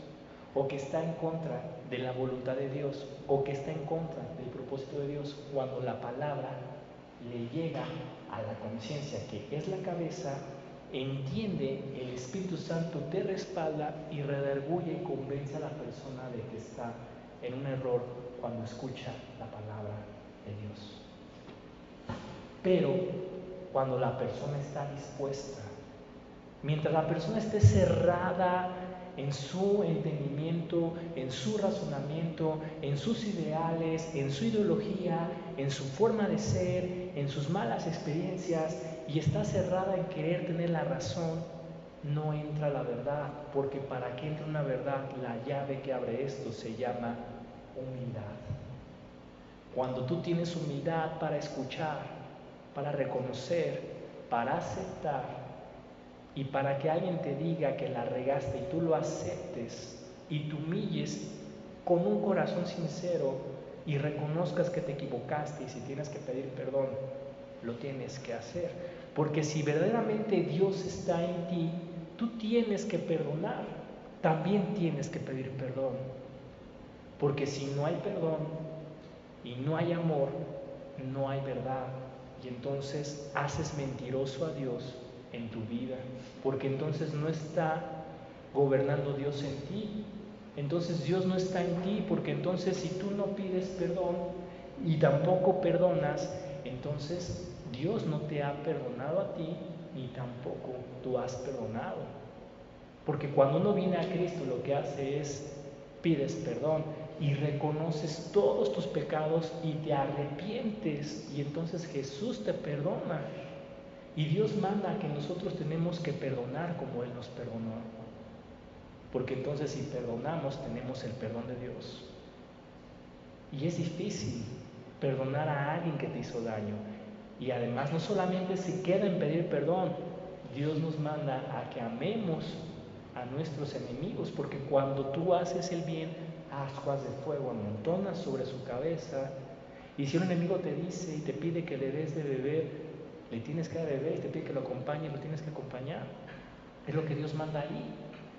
o que está en contra de la voluntad de Dios, o que está en contra del propósito de Dios, cuando la palabra le llega a la conciencia, que es la cabeza? Entiende, el Espíritu Santo te respalda y redarguye y convence a la persona de que está en un error cuando escucha la palabra de Dios. Pero cuando la persona está dispuesta, mientras la persona esté cerrada en su entendimiento, en su razonamiento, en sus ideales, en su ideología, en su forma de ser, en sus malas experiencias, y está cerrada en querer tener la razón, no entra la verdad, porque para que entre una verdad, la llave que abre esto se llama humildad. Cuando tú tienes humildad para escuchar, para reconocer, para aceptar, y para que alguien te diga que la regaste y tú lo aceptes y te humilles con un corazón sincero y reconozcas que te equivocaste, y si tienes que pedir perdón, lo tienes que hacer. Porque si verdaderamente Dios está en ti, tú tienes que perdonar, también tienes que pedir perdón. Porque si no hay perdón y no hay amor, no hay verdad. Y entonces haces mentiroso a Dios en tu vida, porque entonces no está gobernando Dios en ti. Entonces Dios no está en ti, porque entonces si tú no pides perdón y tampoco perdonas, entonces Dios no te ha perdonado a ti, ni tampoco tú has perdonado. Porque cuando uno viene a Cristo, lo que hace es pides perdón y reconoces todos tus pecados y te arrepientes, y entonces Jesús te perdona. Y Dios manda que nosotros tenemos que perdonar como Él nos perdonó. Porque entonces si perdonamos, tenemos el perdón de Dios. Y es difícil perdonar a alguien que te hizo daño. Y además no solamente se queda en pedir perdón, Dios nos manda a que amemos a nuestros enemigos, porque cuando tú haces el bien, ascuas de fuego amontonas sobre su cabeza. Y si un enemigo te dice y te pide que le des de beber, le tienes que dar de beber, y te pide que lo acompañe, lo tienes que acompañar. Es lo que Dios manda ahí.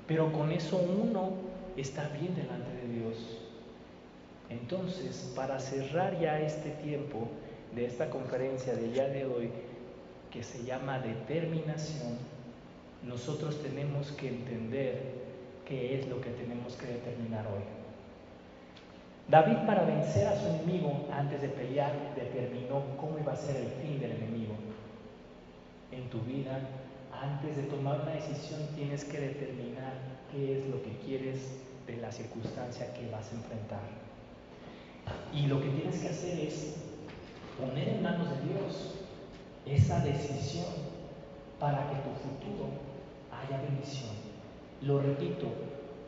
Pero con eso uno está bien delante de Dios. Entonces, para cerrar ya este tiempo de esta conferencia del día de hoy, que se llama determinación, nosotros tenemos que entender qué es lo que tenemos que determinar hoy. David, para vencer a su enemigo antes de pelear, determinó cómo iba a ser el fin del enemigo. En tu vida, antes de tomar una decisión, tienes que determinar qué es lo que quieres de la circunstancia que vas a enfrentar. Y lo que tienes que hacer es poner en manos de Dios esa decisión para que tu futuro haya bendición. Lo repito,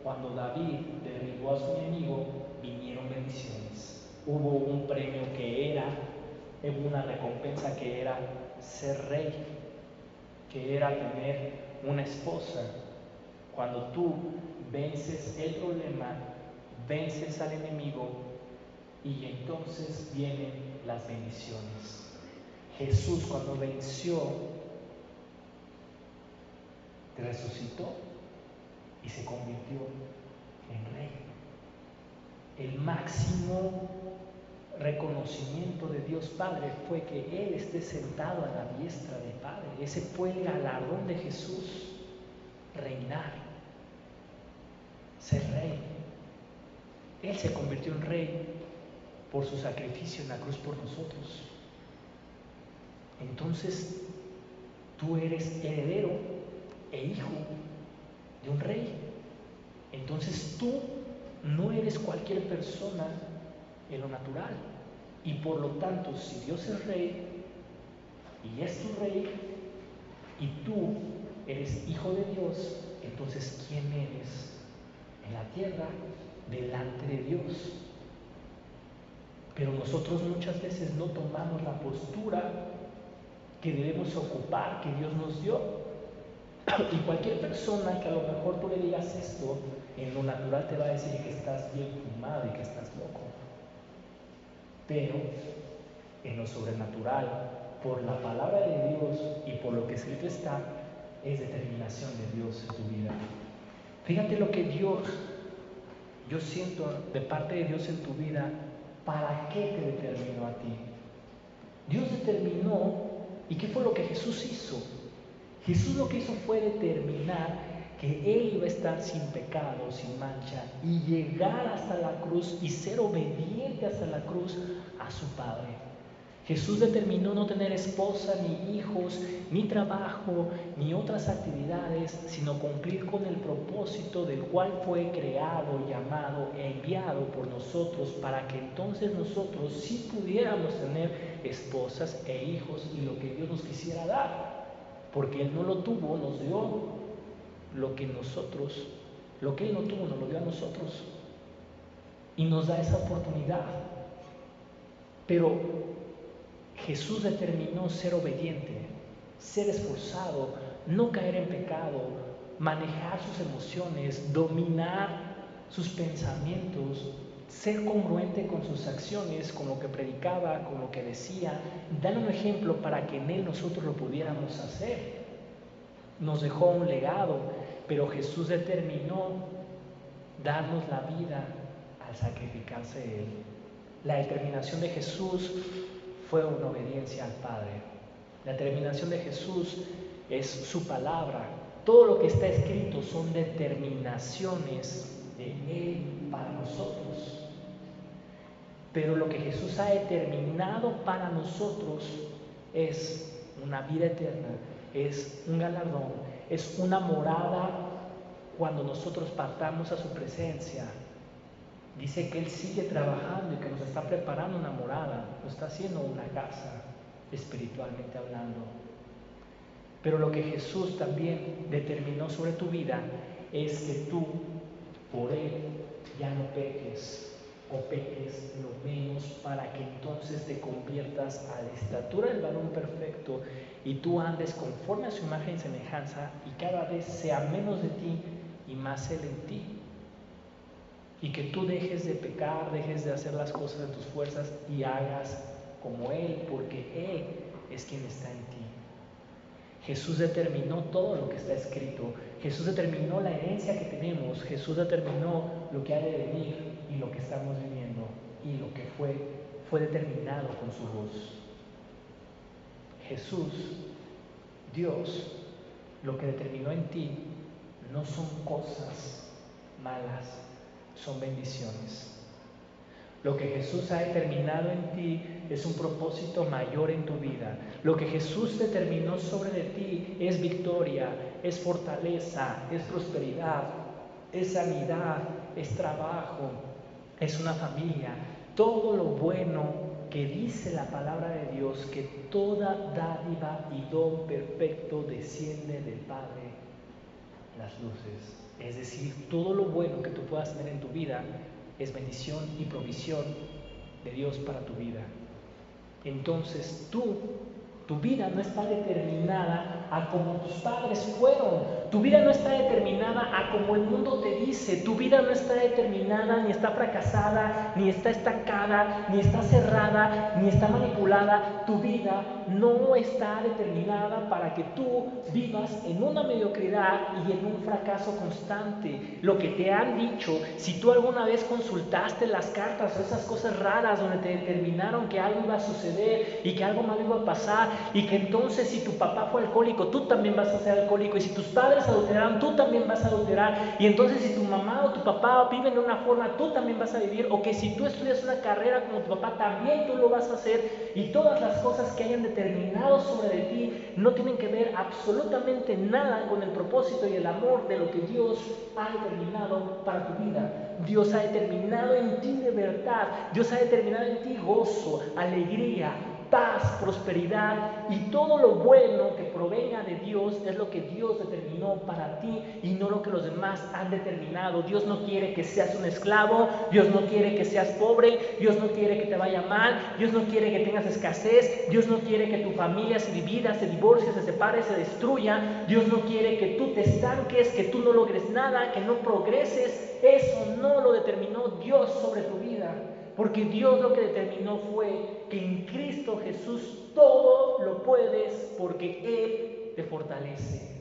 cuando David derribó a su enemigo, vinieron bendiciones. Hubo un premio que era, hubo una recompensa que era ser rey, que era tener una esposa. Cuando tú vences el problema, vences al enemigo, y entonces vienen las bendiciones. Jesús, cuando venció, resucitó y se convirtió en rey. El máximo reconocimiento de Dios Padre fue que Él esté sentado a la diestra del Padre. Ese fue el galardón de Jesús, reinar, ser rey. Él se convirtió en rey por su sacrificio en la cruz por nosotros. Entonces, tú eres heredero e hijo de un rey. Entonces tú no eres cualquier persona en lo natural. Y por lo tanto, si Dios es rey y es tu rey y tú eres hijo de Dios, entonces ¿quién eres en la tierra delante de Dios? Pero nosotros muchas veces no tomamos la postura que debemos ocupar, que Dios nos dio. Y cualquier persona que a lo mejor tú le digas esto, en lo natural te va a decir que estás bien fumado y que estás loco. Pero en lo sobrenatural, por la palabra de Dios y por lo que escrito está, es determinación de Dios en tu vida. Fíjate lo que yo siento de parte de Dios en tu vida. ¿Para qué te determinó a ti? Dios determinó, ¿y qué fue lo que Jesús hizo? Jesús lo que hizo fue determinar que Él iba a estar sin pecado, sin mancha, y llegar hasta la cruz y ser obediente hasta la cruz a su Padre. Jesús determinó no tener esposa, ni hijos, ni trabajo, ni otras actividades, sino cumplir con el propósito del cual fue creado, llamado e enviado por nosotros, para que entonces nosotros sí pudiéramos tener esposas e hijos y lo que Dios nos quisiera dar. Porque Él no lo tuvo, nos dio lo que Él no tuvo, nos lo dio a nosotros. Y nos da esa oportunidad. Pero Jesús determinó ser obediente, ser esforzado, no caer en pecado, manejar sus emociones, dominar sus pensamientos, ser congruente con sus acciones, con lo que predicaba, con lo que decía, dar un ejemplo para que en Él nosotros lo pudiéramos hacer. Nos dejó un legado, pero Jesús determinó darnos la vida al sacrificarse Él. La determinación de Jesús fue una obediencia al Padre. La determinación de Jesús es su palabra, Todo lo que está escrito son determinaciones de Él para nosotros. Pero lo que Jesús ha determinado para nosotros es una vida eterna, es un galardón, es una morada cuando nosotros partamos a su presencia. Dice que Él sigue trabajando y que nos está preparando una morada, nos está haciendo una casa, espiritualmente hablando. Pero lo que Jesús también determinó sobre tu vida es que tú, por Él, ya no peques, o peques lo menos, para que entonces te conviertas a la estatura del varón perfecto y tú andes conforme a su imagen y semejanza, y cada vez sea menos de ti y más Él en ti. Y que tú dejes de pecar, dejes de hacer las cosas de tus fuerzas y hagas como Él, porque Él es quien está en ti. Jesús determinó todo lo que está escrito. Jesús determinó la herencia que tenemos. Jesús determinó lo que ha de venir y lo que estamos viviendo y lo que fue determinado con su voz. Jesús, Dios, lo que determinó en ti no son cosas malas, son bendiciones. Lo que Jesús ha determinado en ti es un propósito mayor en tu vida. Lo que Jesús determinó sobre de ti es victoria, es fortaleza, es prosperidad, es sanidad, es trabajo, es una familia. Todo lo bueno que dice la palabra de Dios, que toda dádiva y don perfecto desciende del Padre, las luces. Es decir, todo lo bueno que tú puedas tener en tu vida es bendición y provisión de Dios para tu vida. Entonces tu vida no está determinada a como tus padres fueron. Tu vida no está determinada a como el mundo te dice. Tu vida no está determinada, ni está fracasada, ni está estancada, ni está cerrada, ni está manipulada. Tu vida no está determinada para que tú vivas en una mediocridad y en un fracaso constante. Lo que te han dicho, si tú alguna vez consultaste las cartas o esas cosas raras donde te determinaron que algo iba a suceder y que algo malo iba a pasar, y que entonces si tu papá fue alcohólico, tú también vas a ser alcohólico, y si tus padres adulteraron, tú también vas a adulterar, y entonces si tu mamá o tu papá viven de una forma, tú también vas a vivir, o que si tú estudias una carrera como tu papá, también tú lo vas a hacer, y todas las cosas que hayan determinado sobre de ti no tienen que ver absolutamente nada con el propósito y el amor de lo que Dios ha determinado para tu vida. Dios ha determinado en ti libertad, Dios ha determinado en ti gozo, alegría, paz, prosperidad, y todo lo bueno que provenga de Dios es lo que Dios determinó para ti y no lo que los demás han determinado. Dios no quiere que seas un esclavo, Dios no quiere que seas pobre, Dios no quiere que te vaya mal, Dios no quiere que tengas escasez, Dios no quiere que tu familia se divida, se divorcie, se separe, se destruya, Dios no quiere que tú te estanques, que tú no logres nada, que no progreses. Eso no lo determinó Dios sobre tu vida. Porque Dios lo que determinó fue que en Cristo Jesús todo lo puedes porque Él te fortalece.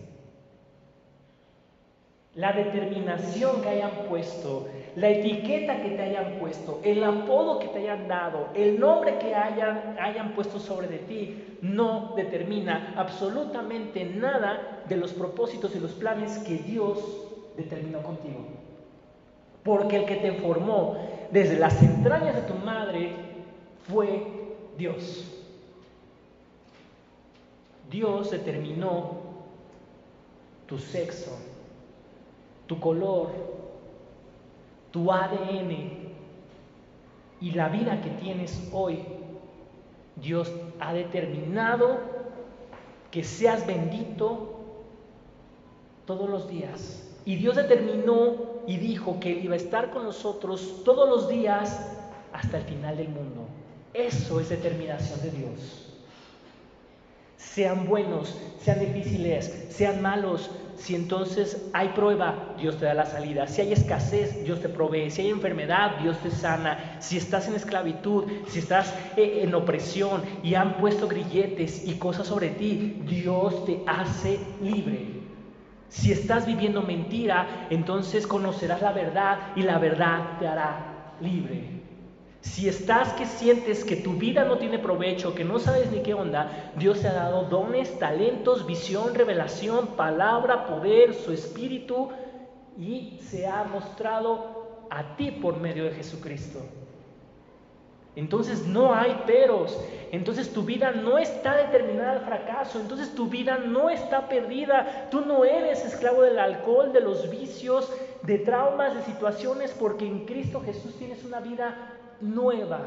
La determinación que hayan puesto, la etiqueta que te hayan puesto, el apodo que te hayan dado, el nombre que hayan puesto sobre de ti, no determina absolutamente nada de los propósitos y los planes que Dios determinó contigo. Porque el que te formó desde las entrañas de tu madre fue Dios. Dios determinó tu sexo, tu color, tu ADN y la vida que tienes hoy. Dios ha determinado que seas bendito todos los días. Y Dios determinó y dijo que Él iba a estar con nosotros todos los días hasta el final del mundo. Eso es determinación de Dios. Sean buenos, sean difíciles, sean malos, si entonces hay prueba, Dios te da la salida. Si hay escasez, Dios te provee. Si hay enfermedad, Dios te sana. Si estás en esclavitud, si estás en opresión y han puesto grilletes y cosas sobre ti, Dios te hace libre. Si estás viviendo mentira, entonces conocerás la verdad y la verdad te hará libre. Si estás que sientes que tu vida no tiene provecho, que no sabes ni qué onda, Dios te ha dado dones, talentos, visión, revelación, palabra, poder, su espíritu, y se ha mostrado a ti por medio de Jesucristo. Entonces no hay peros, entonces tu vida no está determinada al fracaso, entonces tu vida no está perdida, tú no eres esclavo del alcohol, de los vicios, de traumas, de situaciones, porque en Cristo Jesús tienes una vida nueva.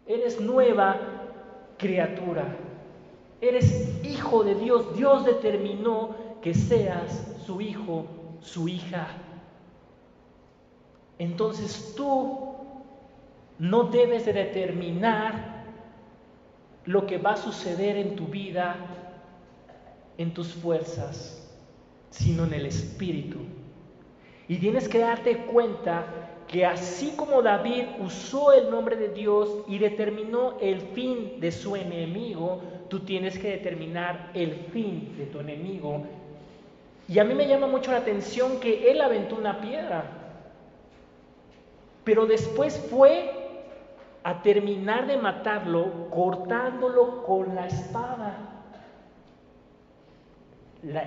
Eres nueva criatura, eres hijo de Dios. Dios determinó que seas su hijo, su hija. Entonces tú no debes de determinar lo que va a suceder en tu vida, en tus fuerzas, sino en el Espíritu. Y tienes que darte cuenta que así como David usó el nombre de Dios y determinó el fin de su enemigo, tú tienes que determinar el fin de tu enemigo. Y a mí me llama mucho la atención que él aventó una piedra, pero después fue a terminar de matarlo cortándolo con la espada.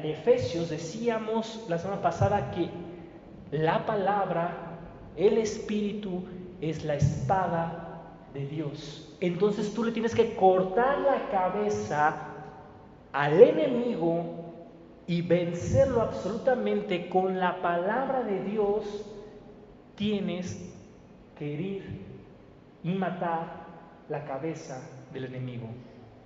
Efesios, decíamos la semana pasada que la palabra, el Espíritu, es la espada de Dios. Entonces tú le tienes que cortar la cabeza al enemigo y vencerlo absolutamente con la palabra de Dios. Tienes que herir y matar la cabeza del enemigo.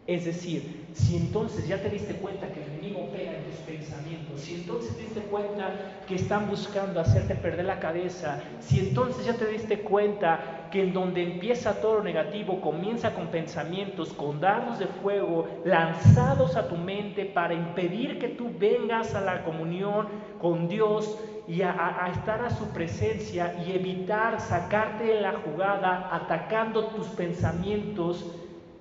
Es decir, si entonces ya te diste cuenta que el enemigo opera en tus pensamientos, si entonces te diste cuenta que están buscando hacerte perder la cabeza, si entonces ya te diste cuenta que en donde empieza todo lo negativo comienza con pensamientos, con dardos de fuego lanzados a tu mente para impedir que tú vengas a la comunión con Dios y a estar a su presencia y evitar sacarte de la jugada atacando tus pensamientos,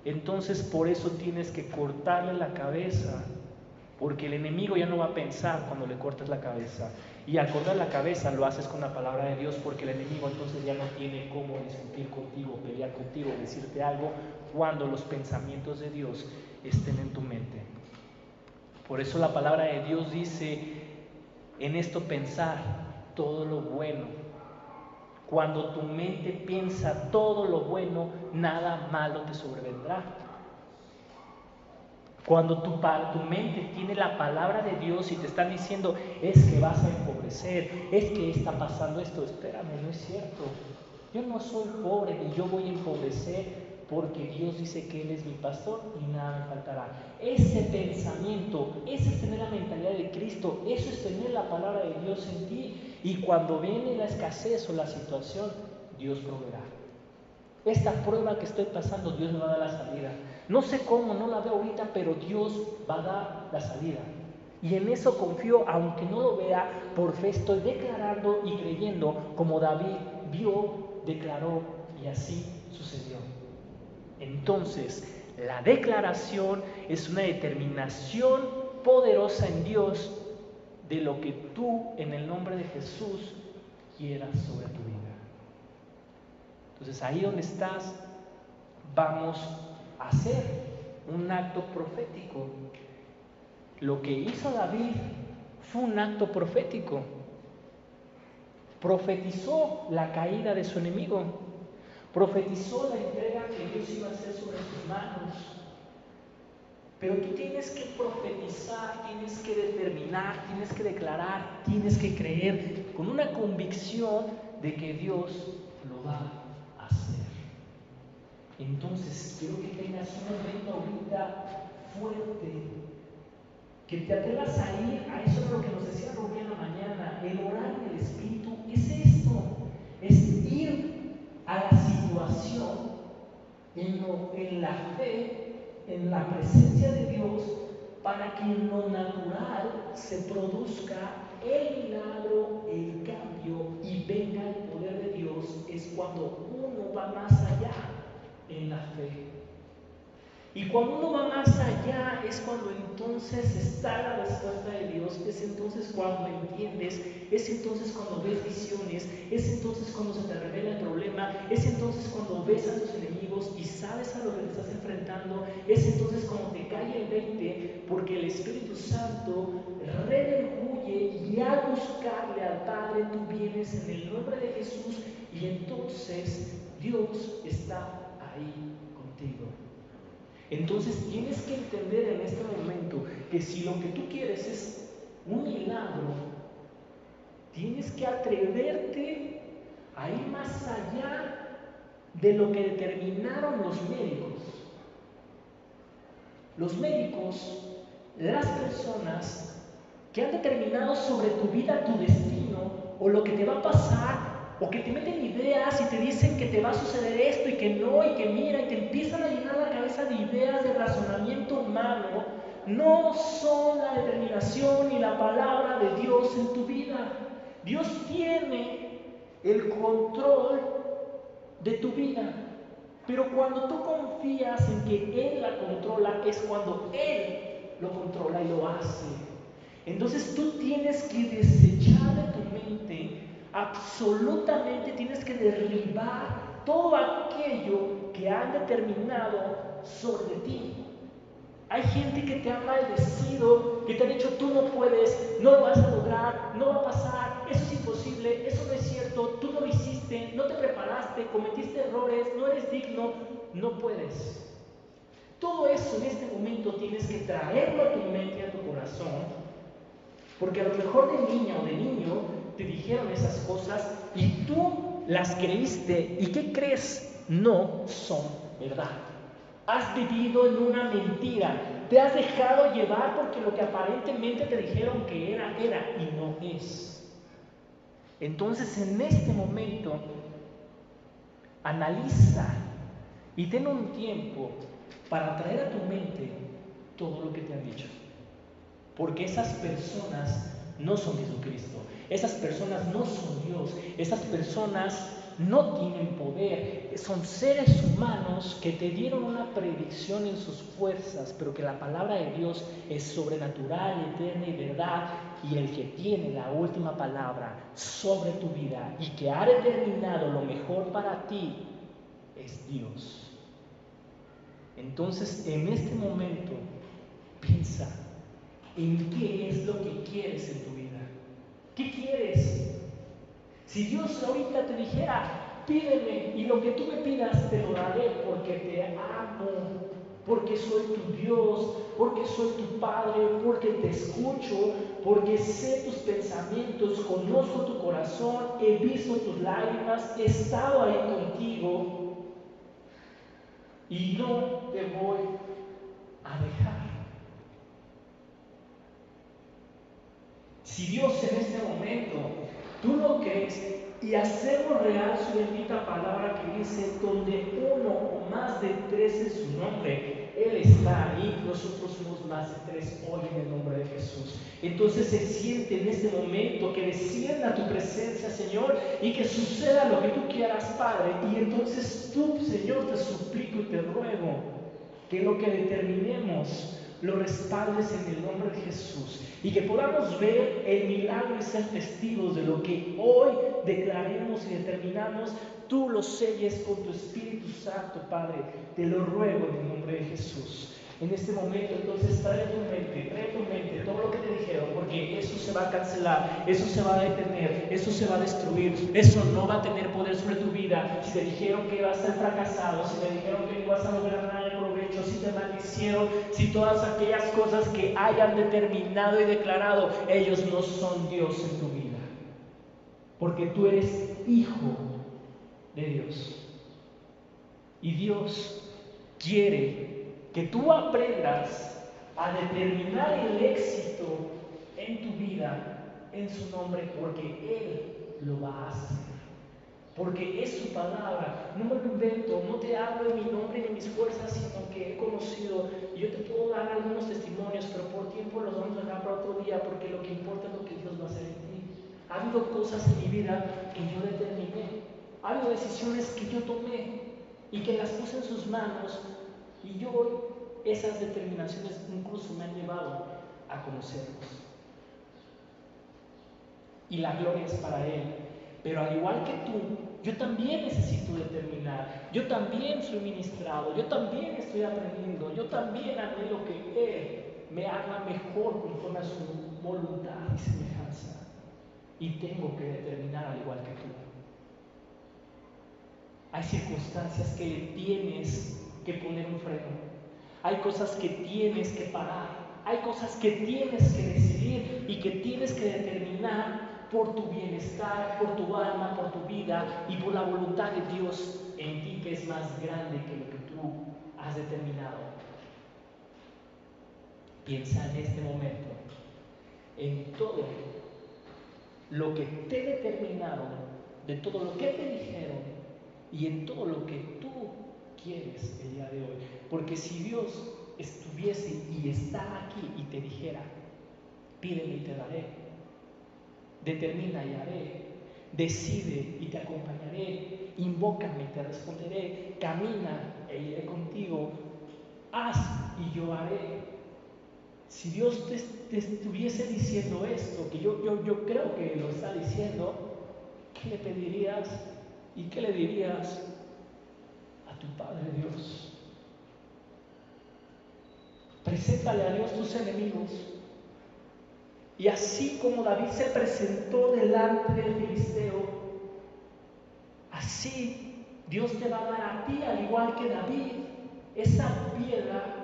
entonces por eso tienes que cortarle la cabeza, porque el enemigo ya no va a pensar cuando le cortas la cabeza. Y al cortar la cabeza lo haces con la palabra de Dios, porque el enemigo entonces ya no tiene cómo discutir contigo, pelear contigo, decirte algo cuando los pensamientos de Dios estén en tu mente. Por eso la palabra de Dios dice: en esto pensar todo lo bueno. Cuando tu mente piensa todo lo bueno, nada malo te sobrevendrá. Cuando tu mente tiene la palabra de Dios y te están diciendo: es que vas a empobrecer, es que está pasando esto, espérame, no es cierto. Yo no soy pobre y yo voy a empobrecer, porque Dios dice que Él es mi pastor y nada me faltará. Ese pensamiento, ese es tener la mentalidad de Cristo, eso es tener la palabra de Dios en ti. Y cuando viene la escasez o la situación, Dios proveerá. Esta prueba que estoy pasando, Dios me va a dar la salida. No sé cómo, no la veo ahorita, pero Dios va a dar la salida. Y en eso confío, aunque no lo vea, por fe estoy declarando y creyendo, como David vio, declaró y así sucedió. Entonces, la declaración es una determinación poderosa en Dios de lo que tú, en el nombre de Jesús, quieras sobre tu vida. Entonces, ahí donde estás, vamos a hacer un acto profético. Lo que hizo David fue un acto profético. Profetizó la caída de su enemigo. Profetizó la entrega que Dios iba a hacer sobre sus manos. Pero tú tienes que profetizar, tienes que determinar, tienes que declarar, tienes que creer con una convicción de que Dios lo va a hacer. Entonces, quiero que tengas un momento ahorita fuerte, que te atrevas a ir a eso de lo que nos decía Rubén en la mañana. El orar en el Espíritu es esto, es ir a la situación en la fe, en la presencia de Dios, para que en lo natural se produzca el milagro, el cambio y venga el poder de Dios. Es cuando uno va más allá en la fe. Y cuando uno va más allá es cuando entonces está la respuesta de Dios, es entonces cuando entiendes, es entonces cuando ves visiones, es entonces cuando se te revela el problema, es entonces cuando ves a tus enemigos y sabes a lo que te estás enfrentando, es entonces cuando te cae el 20, porque el Espíritu Santo redarguye y al buscarle al Padre tú vienes en el nombre de Jesús y entonces Dios está ahí contigo. Entonces tienes que entender en este momento que si lo que tú quieres es un milagro, tienes que atreverte a ir más allá de lo que determinaron los médicos. Los médicos, las personas que han determinado sobre tu vida, tu destino o lo que te va a pasar, o que te meten ideas y te dicen que te va a suceder esto y que no, y que mira, y te empiezan a llenar la cabeza de ideas de razonamiento humano, no son la determinación ni la palabra de Dios en tu vida. Dios tiene el control de tu vida, pero cuando tú confías en que Él la controla, es cuando Él lo controla y lo hace. Entonces tú tienes que desechar de tu mente, absolutamente tienes que derribar todo aquello que han determinado sobre ti. Hay gente que te ha maldecido, que te ha dicho tú no puedes, no lo vas a lograr, no va a pasar, eso es imposible, eso no es cierto, tú no lo hiciste, no te preparaste, cometiste errores, no eres digno, no puedes. Todo eso en este momento tienes que traerlo a tu mente y a tu corazón, porque a lo mejor de niña o de niño te dijeron esas cosas y tú las creíste. ¿Y qué crees? No son verdad. Has vivido en una mentira. Te has dejado llevar porque lo que aparentemente te dijeron que era y no es. Entonces en este momento analiza y ten un tiempo para traer a tu mente todo lo que te han dicho. Porque esas personas no son Jesucristo, esas personas no son Dios, esas personas no tienen poder, son seres humanos que te dieron una predicción en sus fuerzas, pero que la palabra de Dios es sobrenatural, eterna y verdad, y el que tiene la última palabra sobre tu vida y que ha determinado lo mejor para ti es Dios. Entonces, en este momento, piensa en qué es lo que quieres en tu vida. ¿Qué quieres? Si Dios ahorita te dijera, pídeme y lo que tú me pidas te lo daré porque te amo, porque soy tu Dios, porque soy tu Padre, porque te escucho, porque sé tus pensamientos, conozco tu corazón, he visto tus lágrimas, he estado ahí contigo y no te voy a dejar. Si Dios en este momento tú lo crees y hacemos real su bendita palabra que dice, donde uno o más de tres en su nombre, Él está ahí, nosotros somos más de tres hoy en el nombre de Jesús. Entonces se siente en este momento que descienda tu presencia, Señor, y que suceda lo que tú quieras, Padre. Y entonces tú, Señor, te suplico y te ruego que lo que determinemos lo respaldes en el nombre de Jesús y que podamos ver el milagro y ser testigos de lo que hoy declaremos y determinamos. Tú lo selles con tu Espíritu Santo, Padre, te lo ruego en el nombre de Jesús. En este momento entonces trae a tu mente todo lo que te dijeron, porque eso se va a cancelar, eso se va a detener, eso se va a destruir, eso no va a tener poder sobre tu vida. Si te dijeron que ibas a ser fracasado, si te dijeron que no ibas a lograr nada de provecho, si te maldicieron, si todas aquellas cosas que hayan determinado y declarado, ellos no son Dios en tu vida, porque tú eres hijo de Dios. Y Dios quiere que tú aprendas a determinar el éxito en tu vida, en su nombre, porque Él lo va a hacer. Porque es su palabra, no me lo invento, no te hablo en mi nombre ni en mis fuerzas, sino que he conocido. Y yo te puedo dar algunos testimonios, pero por tiempo los vamos a dejar para otro día, porque lo que importa es lo que Dios va a hacer en ti. Ha habido cosas en mi vida que yo determiné, ha habido decisiones que yo tomé y que las puse en sus manos, y yo esas determinaciones incluso me han llevado a conocerlos. Y la gloria es para Él. Pero al igual que tú, yo también necesito determinar. Yo también soy ministrado. Yo también estoy aprendiendo. Yo también anhelo que Él me haga mejor conforme a su voluntad y semejanza. Y tengo que determinar al igual que tú. Hay circunstancias que le tienes que poner un freno. Hay cosas que tienes que parar. Hay cosas que tienes que decidir y que tienes que determinar por tu bienestar, por tu alma, por tu vida y por la voluntad de Dios en ti, que es más grande que lo que tú has determinado. Piensa en este momento en todo lo que te determinaron, de todo lo que te dijeron y en todo lo que tú quieres el día de hoy. Porque si Dios estuviese y está aquí y te dijera, pídeme y te daré, determina y haré, decide y te acompañaré, invócame y te responderé, camina e iré contigo, haz y yo haré. Si Dios te estuviese diciendo esto, que yo creo que lo está diciendo, ¿qué le pedirías y qué le dirías a tu Padre Dios? Preséntale a Dios tus enemigos. Y así como David se presentó delante del filisteo, así Dios te va a dar a ti, al igual que David, esa piedra,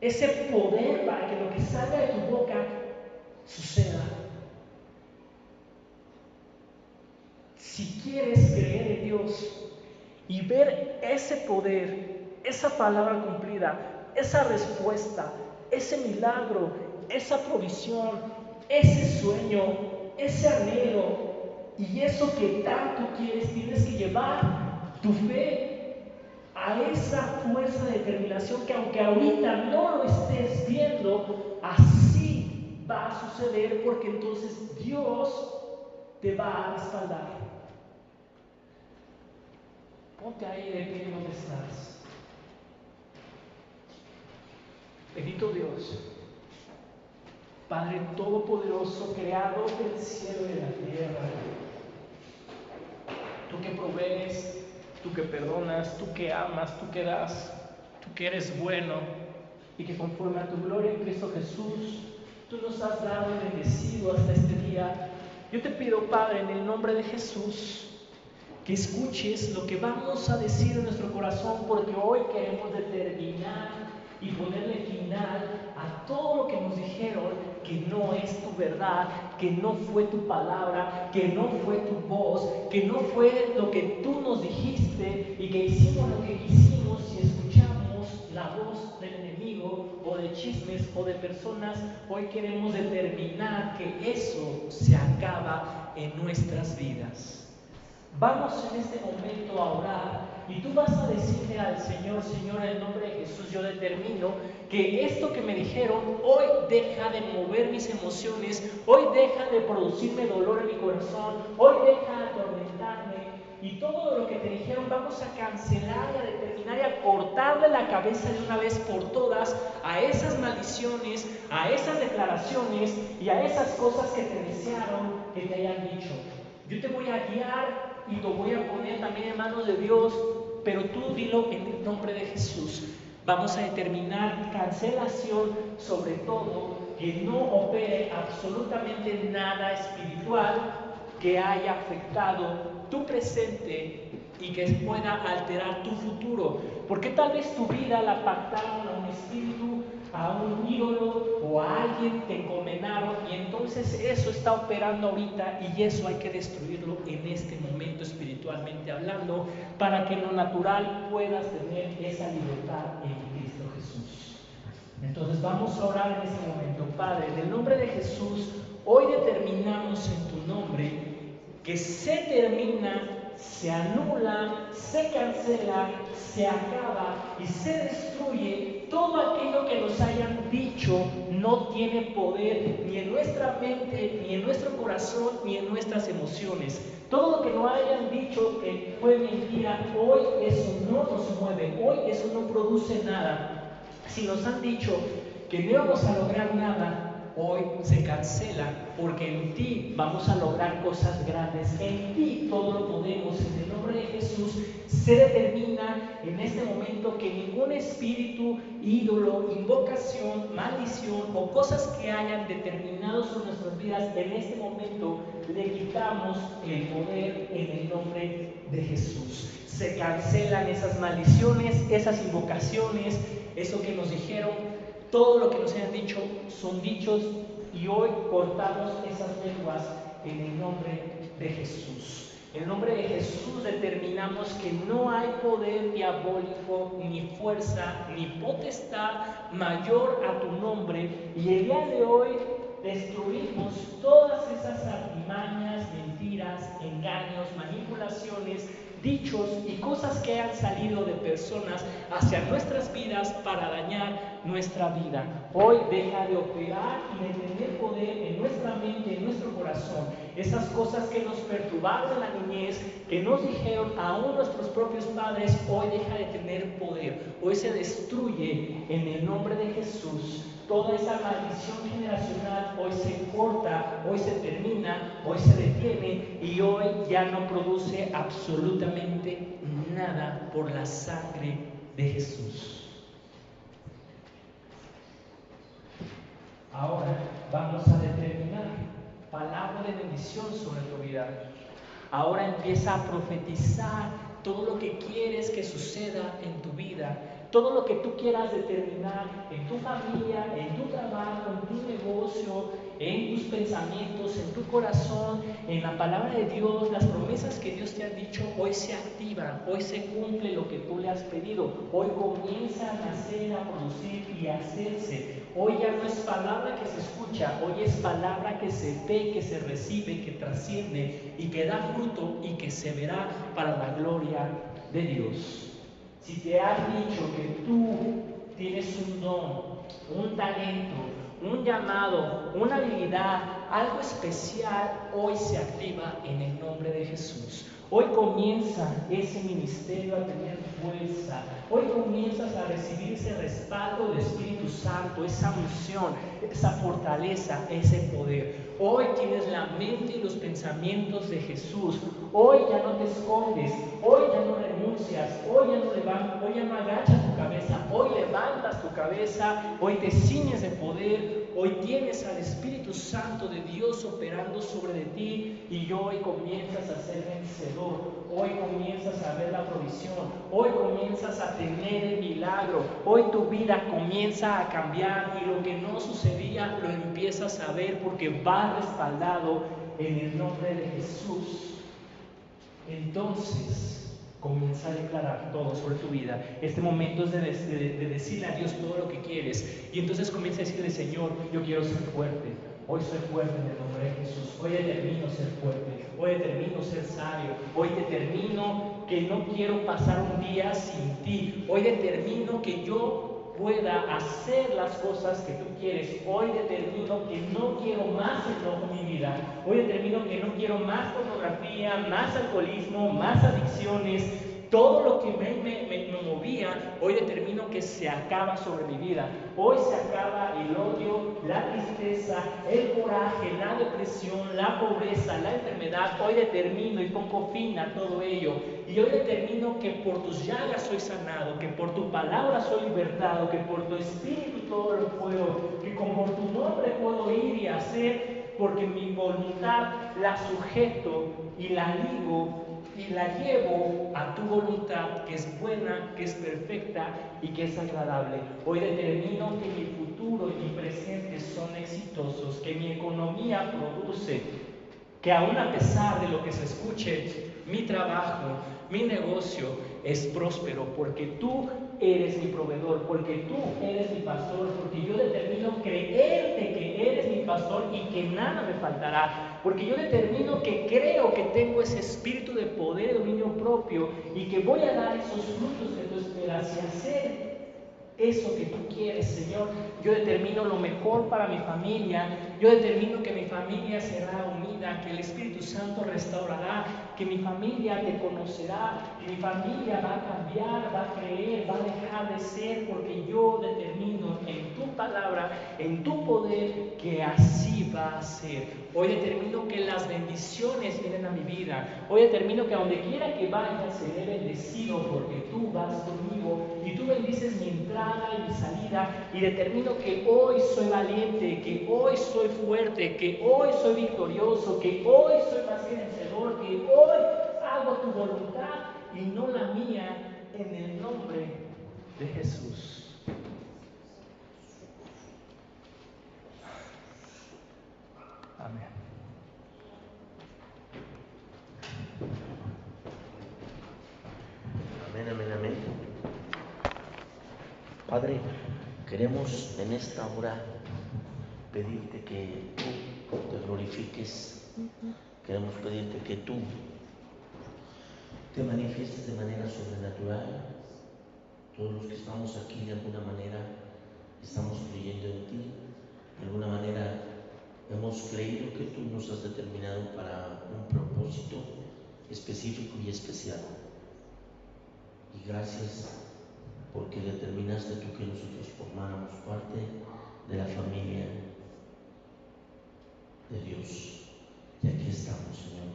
ese poder para que lo que salga de tu boca suceda. Si quieres creer en Dios y ver ese poder, esa palabra cumplida, esa respuesta, ese milagro, esa provisión, ese sueño, ese anhelo y eso que tanto quieres, tienes que llevar tu fe a esa fuerza de determinación que aunque ahorita no lo estés viendo, así va a suceder, porque entonces Dios te va a respaldar. Ponte ahí de pie donde estás. Bendito Dios, Padre Todopoderoso, Creador del cielo y de la tierra, tú que provees, tú que perdonas, tú que amas, tú que das, tú que eres bueno y que conforme a tu gloria en Cristo Jesús, tú nos has dado y bendecido hasta este día. Yo te pido, Padre, en el nombre de Jesús, que escuches lo que vamos a decir en nuestro corazón, porque hoy queremos determinar y ponerle final a todo lo que nos dijeron que no es tu verdad, que no fue tu palabra, que no fue tu voz, que no fue lo que tú nos dijiste y que hicimos lo que quisimos y escuchamos la voz del enemigo o de chismes o de personas. Hoy queremos determinar que eso se acaba en nuestras vidas. Vamos en este momento a orar y tú vas a decirle al Señor, Señor, en el nombre de Jesús, yo determino que esto que me dijeron hoy deja de mover mis emociones, hoy deja de producirme dolor en mi corazón, hoy deja de atormentarme, y todo lo que te dijeron vamos a cancelar y a determinar y a cortarle la cabeza de una vez por todas a esas maldiciones, a esas declaraciones y a esas cosas que te desearon que te hayan dicho. Yo te voy a guiar y lo voy a poner también en manos de Dios, pero tú dilo en el nombre de Jesús. Vamos a determinar cancelación, sobre todo que no opere absolutamente nada espiritual que haya afectado tu presente y que pueda alterar tu futuro, porque tal vez tu vida la pactaron a un espíritu, a un ídolo o a alguien, te encomendaron, y entonces eso está operando ahorita y eso hay que destruirlo en este momento espiritualmente hablando, para que en lo natural puedas tener esa libertad en Cristo Jesús. Entonces vamos a orar en este momento. Padre, en el nombre de Jesús, hoy determinamos en tu nombre que se termina, se anula, se cancela, se acaba y se destruye todo aquello que nos hayan dicho no tiene poder ni en nuestra mente, ni en nuestro corazón, ni en nuestras emociones. Todo lo que nos hayan dicho que fue mentira, hoy eso no nos mueve, hoy eso no produce nada. Si nos han dicho que no vamos a lograr nada, hoy se cancela, porque en ti vamos a lograr cosas grandes. En ti todo lo podemos. En el nombre de Jesús se determina en este momento que ningún espíritu, ídolo, invocación, maldición o cosas que hayan determinado sobre nuestras vidas, en este momento le quitamos el poder en el nombre de Jesús. Se cancelan esas maldiciones, esas invocaciones, eso que nos dijeron. Todo lo que nos hayan dicho son dichos, y hoy cortamos esas lenguas en el nombre de Jesús. En el nombre de Jesús determinamos que no hay poder diabólico, ni fuerza, ni potestad mayor a tu nombre. Y el día de hoy destruimos todas esas artimañas, mentiras, engaños, manipulaciones, dichos y cosas que han salido de personas hacia nuestras vidas para dañar nuestra vida. Hoy deja de operar y de tener poder en nuestra mente, en nuestro corazón. Esas cosas que nos perturbaron en la niñez, que nos dijeron aún nuestros propios padres, hoy deja de tener poder. Hoy se destruye en el nombre de Jesús. Toda esa maldición generacional hoy se corta, hoy se termina, hoy se detiene, y hoy ya no produce absolutamente nada por la sangre de Jesús. Ahora vamos a determinar palabra de bendición sobre tu vida. Ahora empieza a profetizar todo lo que quieres que suceda en tu vida. Todo lo que tú quieras determinar en tu familia, en tu trabajo, en tu negocio, en tus pensamientos, en tu corazón, en la palabra de Dios, las promesas que Dios te ha dicho, hoy se activan, hoy se cumple lo que tú le has pedido. Hoy comienza a nacer, a producir y a hacerse. Hoy ya no es palabra que se escucha, hoy es palabra que se ve, que se recibe, que trasciende y que da fruto y que se verá para la gloria de Dios. Si te has dicho que tú tienes un don, un talento, un llamado, una habilidad, algo especial, hoy se activa en el nombre de Jesús. Hoy comienza ese ministerio a tener fuerza. Hoy comienzas a recibir ese respaldo del Espíritu Santo, esa unción, esa fortaleza, ese poder. Hoy tienes la mente y los pensamientos de Jesús. Hoy ya no te escondes, hoy ya no renuncias, hoy ya no agachas tu cabeza, hoy levantas tu cabeza, hoy te ciñes de poder, hoy tienes al Espíritu Santo de Dios operando sobre de ti, y hoy comienzas a ser vencedor, hoy comienzas a ver la provisión, hoy comienzas a tener el milagro, hoy tu vida comienza a cambiar, y lo que no sucedía lo empiezas a ver porque va respaldado en el nombre de Jesús. Entonces comienza a declarar todo sobre tu vida. Este momento es de decirle a Dios todo lo que quieres, y entonces comienza a decirle: Señor, yo quiero ser fuerte. Hoy soy fuerte en el nombre de Jesús. Hoy determino ser fuerte. Hoy determino ser sabio. Hoy determino que no quiero pasar un día sin ti. Hoy determino que yo pueda hacer las cosas que tú quieres. Hoy determino que no quiero más enojo en mi vida. Hoy determino que no quiero más pornografía, más alcoholismo, más adicciones. Todo lo que me movía, hoy determino que se acaba sobre mi vida. Hoy se acaba el odio, la tristeza, el coraje, la depresión, la pobreza, la enfermedad. Hoy determino y pongo fin a todo ello. Y hoy determino que por tus llagas soy sanado, que por tu palabra soy libertado, que por tu espíritu todo lo puedo, que con por tu nombre puedo ir y hacer, porque mi voluntad la sujeto y la ligo y la llevo a tu voluntad, que es buena, que es perfecta y que es agradable. Hoy determino que mi futuro y mi presente son exitosos, que mi economía produce, que aún a pesar de lo que se escuche, mi trabajo, mi negocio es próspero, porque tú eres mi proveedor, porque tú eres mi pastor, porque yo determino creerte que eres mi pastor y que nada me faltará, porque yo determino que creo que tengo ese espíritu de poder y dominio propio, y que voy a dar esos frutos que tú esperas y hacer eso que tú quieres, Señor. Yo determino lo mejor para mi familia. Yo determino que mi familia será unida, que el Espíritu Santo restaurará, que mi familia te conocerá, que mi familia va a cambiar, va a creer, va a dejar de ser, porque yo determino palabra, en tu poder, que así va a ser. Hoy determino que las bendiciones vienen a mi vida. Hoy determino que a donde quiera que vaya seré bendecido porque tú vas conmigo y tú bendices mi entrada y mi salida. Y determino que hoy soy valiente, que hoy soy fuerte, que hoy soy victorioso, que hoy soy más que vencedor, que hoy hago tu voluntad y no la mía, en el nombre de Jesús. Amén. Amén, amén, amén. Padre, queremos en esta hora pedirte que tú te glorifiques. Queremos pedirte que tú te manifiestes de manera sobrenatural. Todos los que estamos aquí de alguna manera estamos creyendo en ti. De alguna manera hemos creído que tú nos has determinado para un propósito específico y especial. Y gracias porque determinaste tú que nosotros formáramos parte de la familia de Dios. Y aquí estamos, Señor,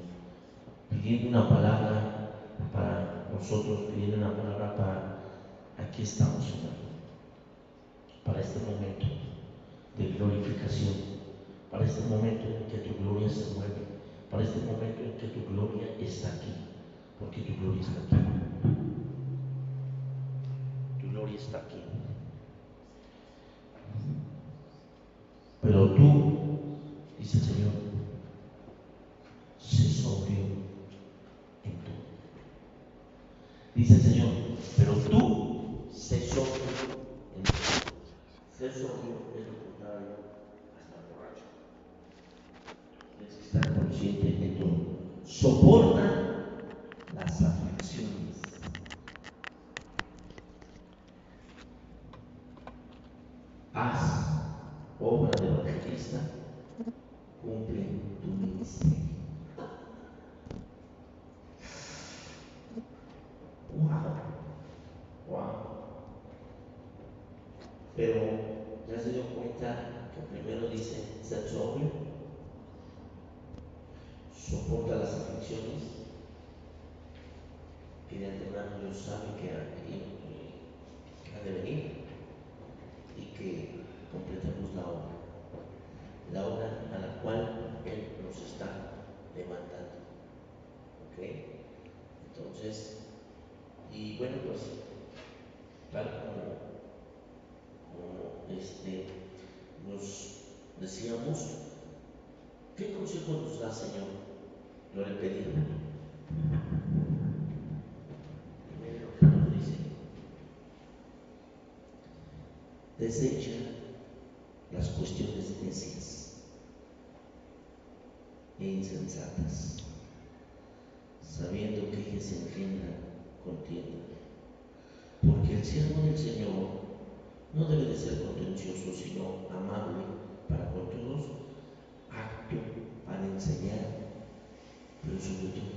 pidiendo una palabra para nosotros, pidiendo una palabra para... Aquí estamos, Señor, para este momento de glorificación, para este momento en que tu gloria se mueve, para este momento en que tu gloria está aquí, porque tu gloria está aquí. Tu gloria está aquí. Pero tú, dice el Señor, sé sobrio en todo. Dice el Señor, pero tú sé sobrio en todo. Sé sobrio es lo contrario a estar borracho. Tienes que estar consciente de todo. Soporta las aflicciones. Haz obra de evangelista, cumple tu ministerio. Wow, wow. Pero ya se dio cuenta que primero dice ser sobrio, soporta las aflicciones, que de antemano Dios sabe que ha de venir y que completemos la obra a la cual Él nos está levantando. ¿Ok? Entonces, y bueno, pues, tal como nos decíamos, ¿qué consejo nos da, Señor? Lo le pedimos. Primero lo que nos dice, desecha las cuestiones necias e insensatas, sabiendo que ellas engendran contienda. Porque el siervo del Señor no debe de ser contencioso, sino amable para con todos, apto para enseñar, pero sobre todo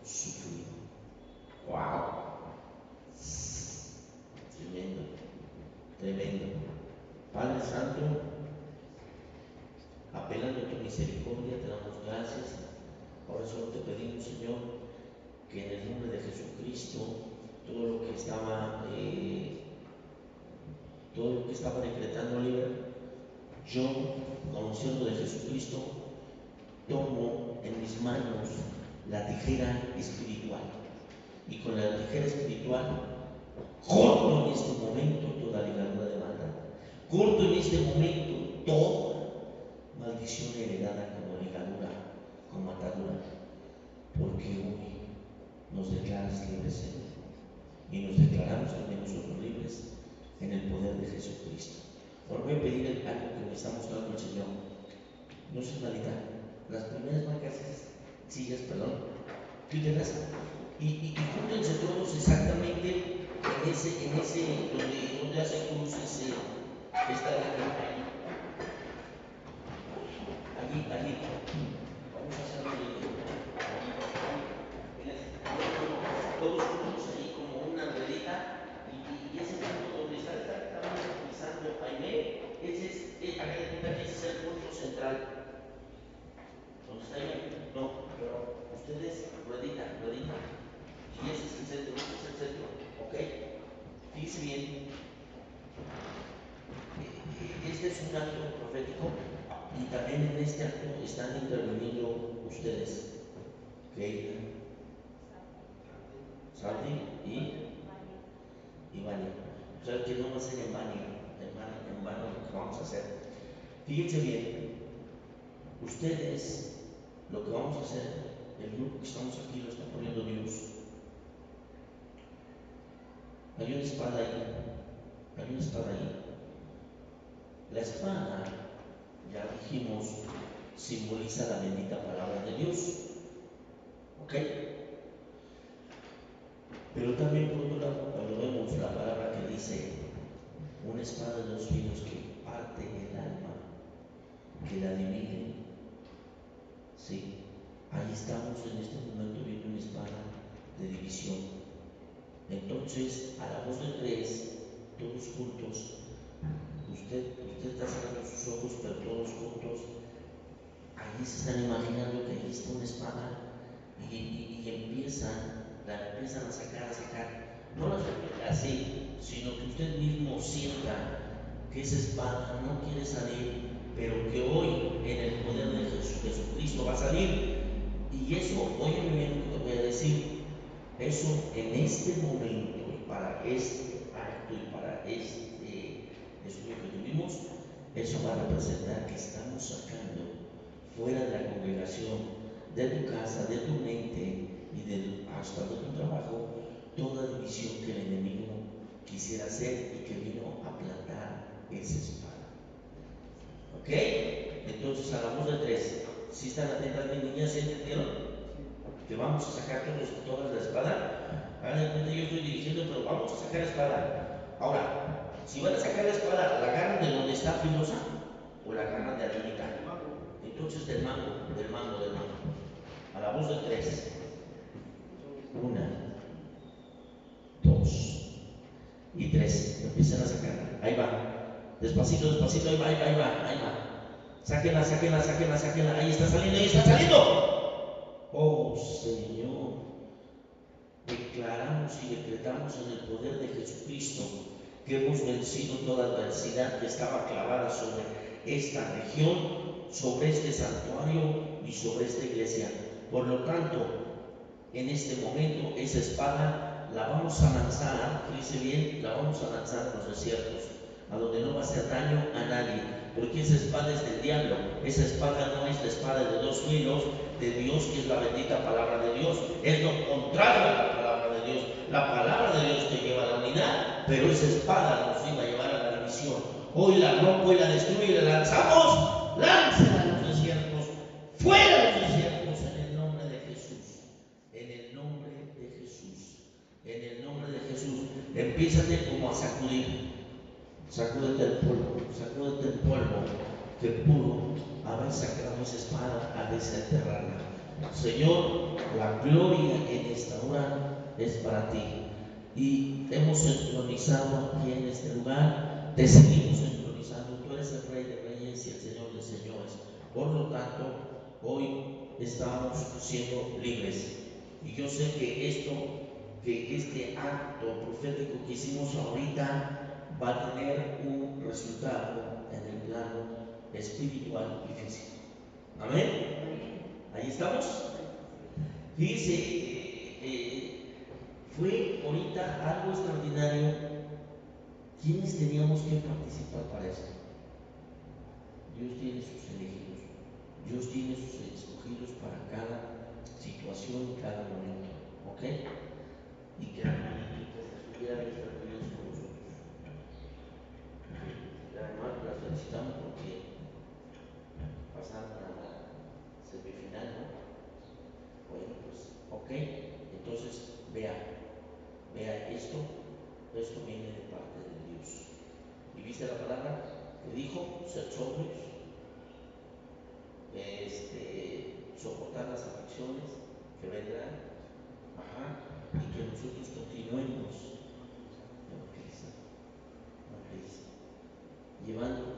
sufrir. ¡Wow! Tremendo, tremendo. Padre Santo, apelando a tu misericordia, te damos gracias. Ahora solo te pedimos, Señor, que en el nombre de Jesucristo, todo lo que estaba decretando Oliver, yo, como siervo de Jesucristo, tomo en mis manos la tijera espiritual y con la tijera espiritual corto en este momento toda ligadura de maldad, corto en este momento toda maldición heredada como ligadura, como atadura, porque hoy nos declaras libres, Señor, y nos declaramos también nosotros libres en el poder de Jesucristo. Ahora voy a pedir algo que me está mostrando el Señor. No se malita. Las primeras marcas sillas, quítenlas y júntense todos exactamente en ese donde hace cruz esta ahí. Allí. Vamos a hacerlo todos juntos ahí como una ruedita y ese punto donde está pisando Jaime, ese central. ¿Dónde está ella? No, pero ustedes, ruedita. Si ese es el centro, ese es el centro. ¿Ok? Fíjense bien. Este es un acto profético y también en este acto están interviniendo ustedes. Keila, Salvi y Vania. O sea que no va a ser en vano lo que vamos a hacer. Fíjense bien, ustedes, lo que vamos a hacer, el grupo que estamos aquí lo está poniendo Dios. Hay una espada ahí. La espada, ya dijimos, simboliza la bendita palabra de Dios. ¿Ok? Pero también por otro lado, cuando vemos la palabra que dice una espada de dos filos que parte el alma, que la divide, ¿sí? Ahí estamos en este momento viendo una espada de división. Entonces, a la voz de tres, todos juntos, usted está cerrando sus ojos, pero todos juntos, ahí se están imaginando que ahí está una espada y la empiezan a sacar. No la sacan así, sino que usted mismo sienta que esa espada no quiere salir, pero que hoy en el poder de Jesucristo va a salir. Y eso, óyeme bien lo que voy a decir, eso en este momento y para este acto y para este estudio que tuvimos, eso va a representar que estamos sacando fuera de la congregación, de tu casa, de tu mente y hasta de tu trabajo, toda división que el enemigo quisiera hacer y que vino a plantar esa espada. ¿Ok? Entonces, a la voz de tres, si están atentas mis niñas, ¿se entendieron? Que vamos a sacar todas la espada. Hagan de cuenta, yo estoy dirigiendo, pero vamos a sacar la espada. Ahora, si van a sacar la espada, ¿la agarran de donde está filosa o la agarran de arribita? Entonces del mango. A la voz de tres. 1, 2 y 3. Empiezan a sacarla. Ahí va. Despacito, ahí va. Sáquenla. Ahí está saliendo. Oh Señor. Declaramos y decretamos en el poder de Jesucristo que hemos vencido toda adversidad que estaba clavada sobre esta región, sobre este santuario y sobre esta iglesia. Por lo tanto, en este momento esa espada la vamos a lanzar, fíjese bien, la vamos a lanzar a los desiertos, a donde no va a hacer daño a nadie, porque esa espada es del diablo. Esa espada no es la espada de dos filos de Dios, que es la bendita palabra de Dios, es lo contrario a la palabra de Dios. La palabra de Dios te lleva a la unidad, pero esa espada nos iba a llevar a la división. Hoy la rompo y la destruyo y la lanzamos. Láncela a los desiertos, fuera de los desiertos, en el nombre de Jesús. En el nombre de Jesús. En el nombre de Jesús. Empiézate como a sacudir. Sacúdete el polvo que pudo haber sacado esa espada a desenterrarla. Señor, la gloria en esta hora es para ti. Y hemos entronizado aquí en este lugar, te seguimos entronizando. Tú eres el Rey de Reyes y el Señor de Señores. Por lo tanto, hoy estamos siendo libres. Y yo sé que este acto profético que hicimos ahorita va a tener un resultado en el plano espiritual y físico. Amén. Ahí estamos. Fíjese, fue ahorita algo extraordinario. ¿Quiénes teníamos que participar para esto? Dios tiene sus elegidos, Dios tiene sus escogidos para cada situación y cada momento. ¿Ok? Y que estuviera nuestra reunión con nosotros. Además, las felicitamos porque pasaron a la semifinal, ¿no? Bueno, pues, ok. Entonces, vea esto viene de parte de Dios. ¿Y viste la palabra que dijo? Ser sobrios, soportar las aflicciones que vendrán, y que nosotros continuemos en Cristo, llevando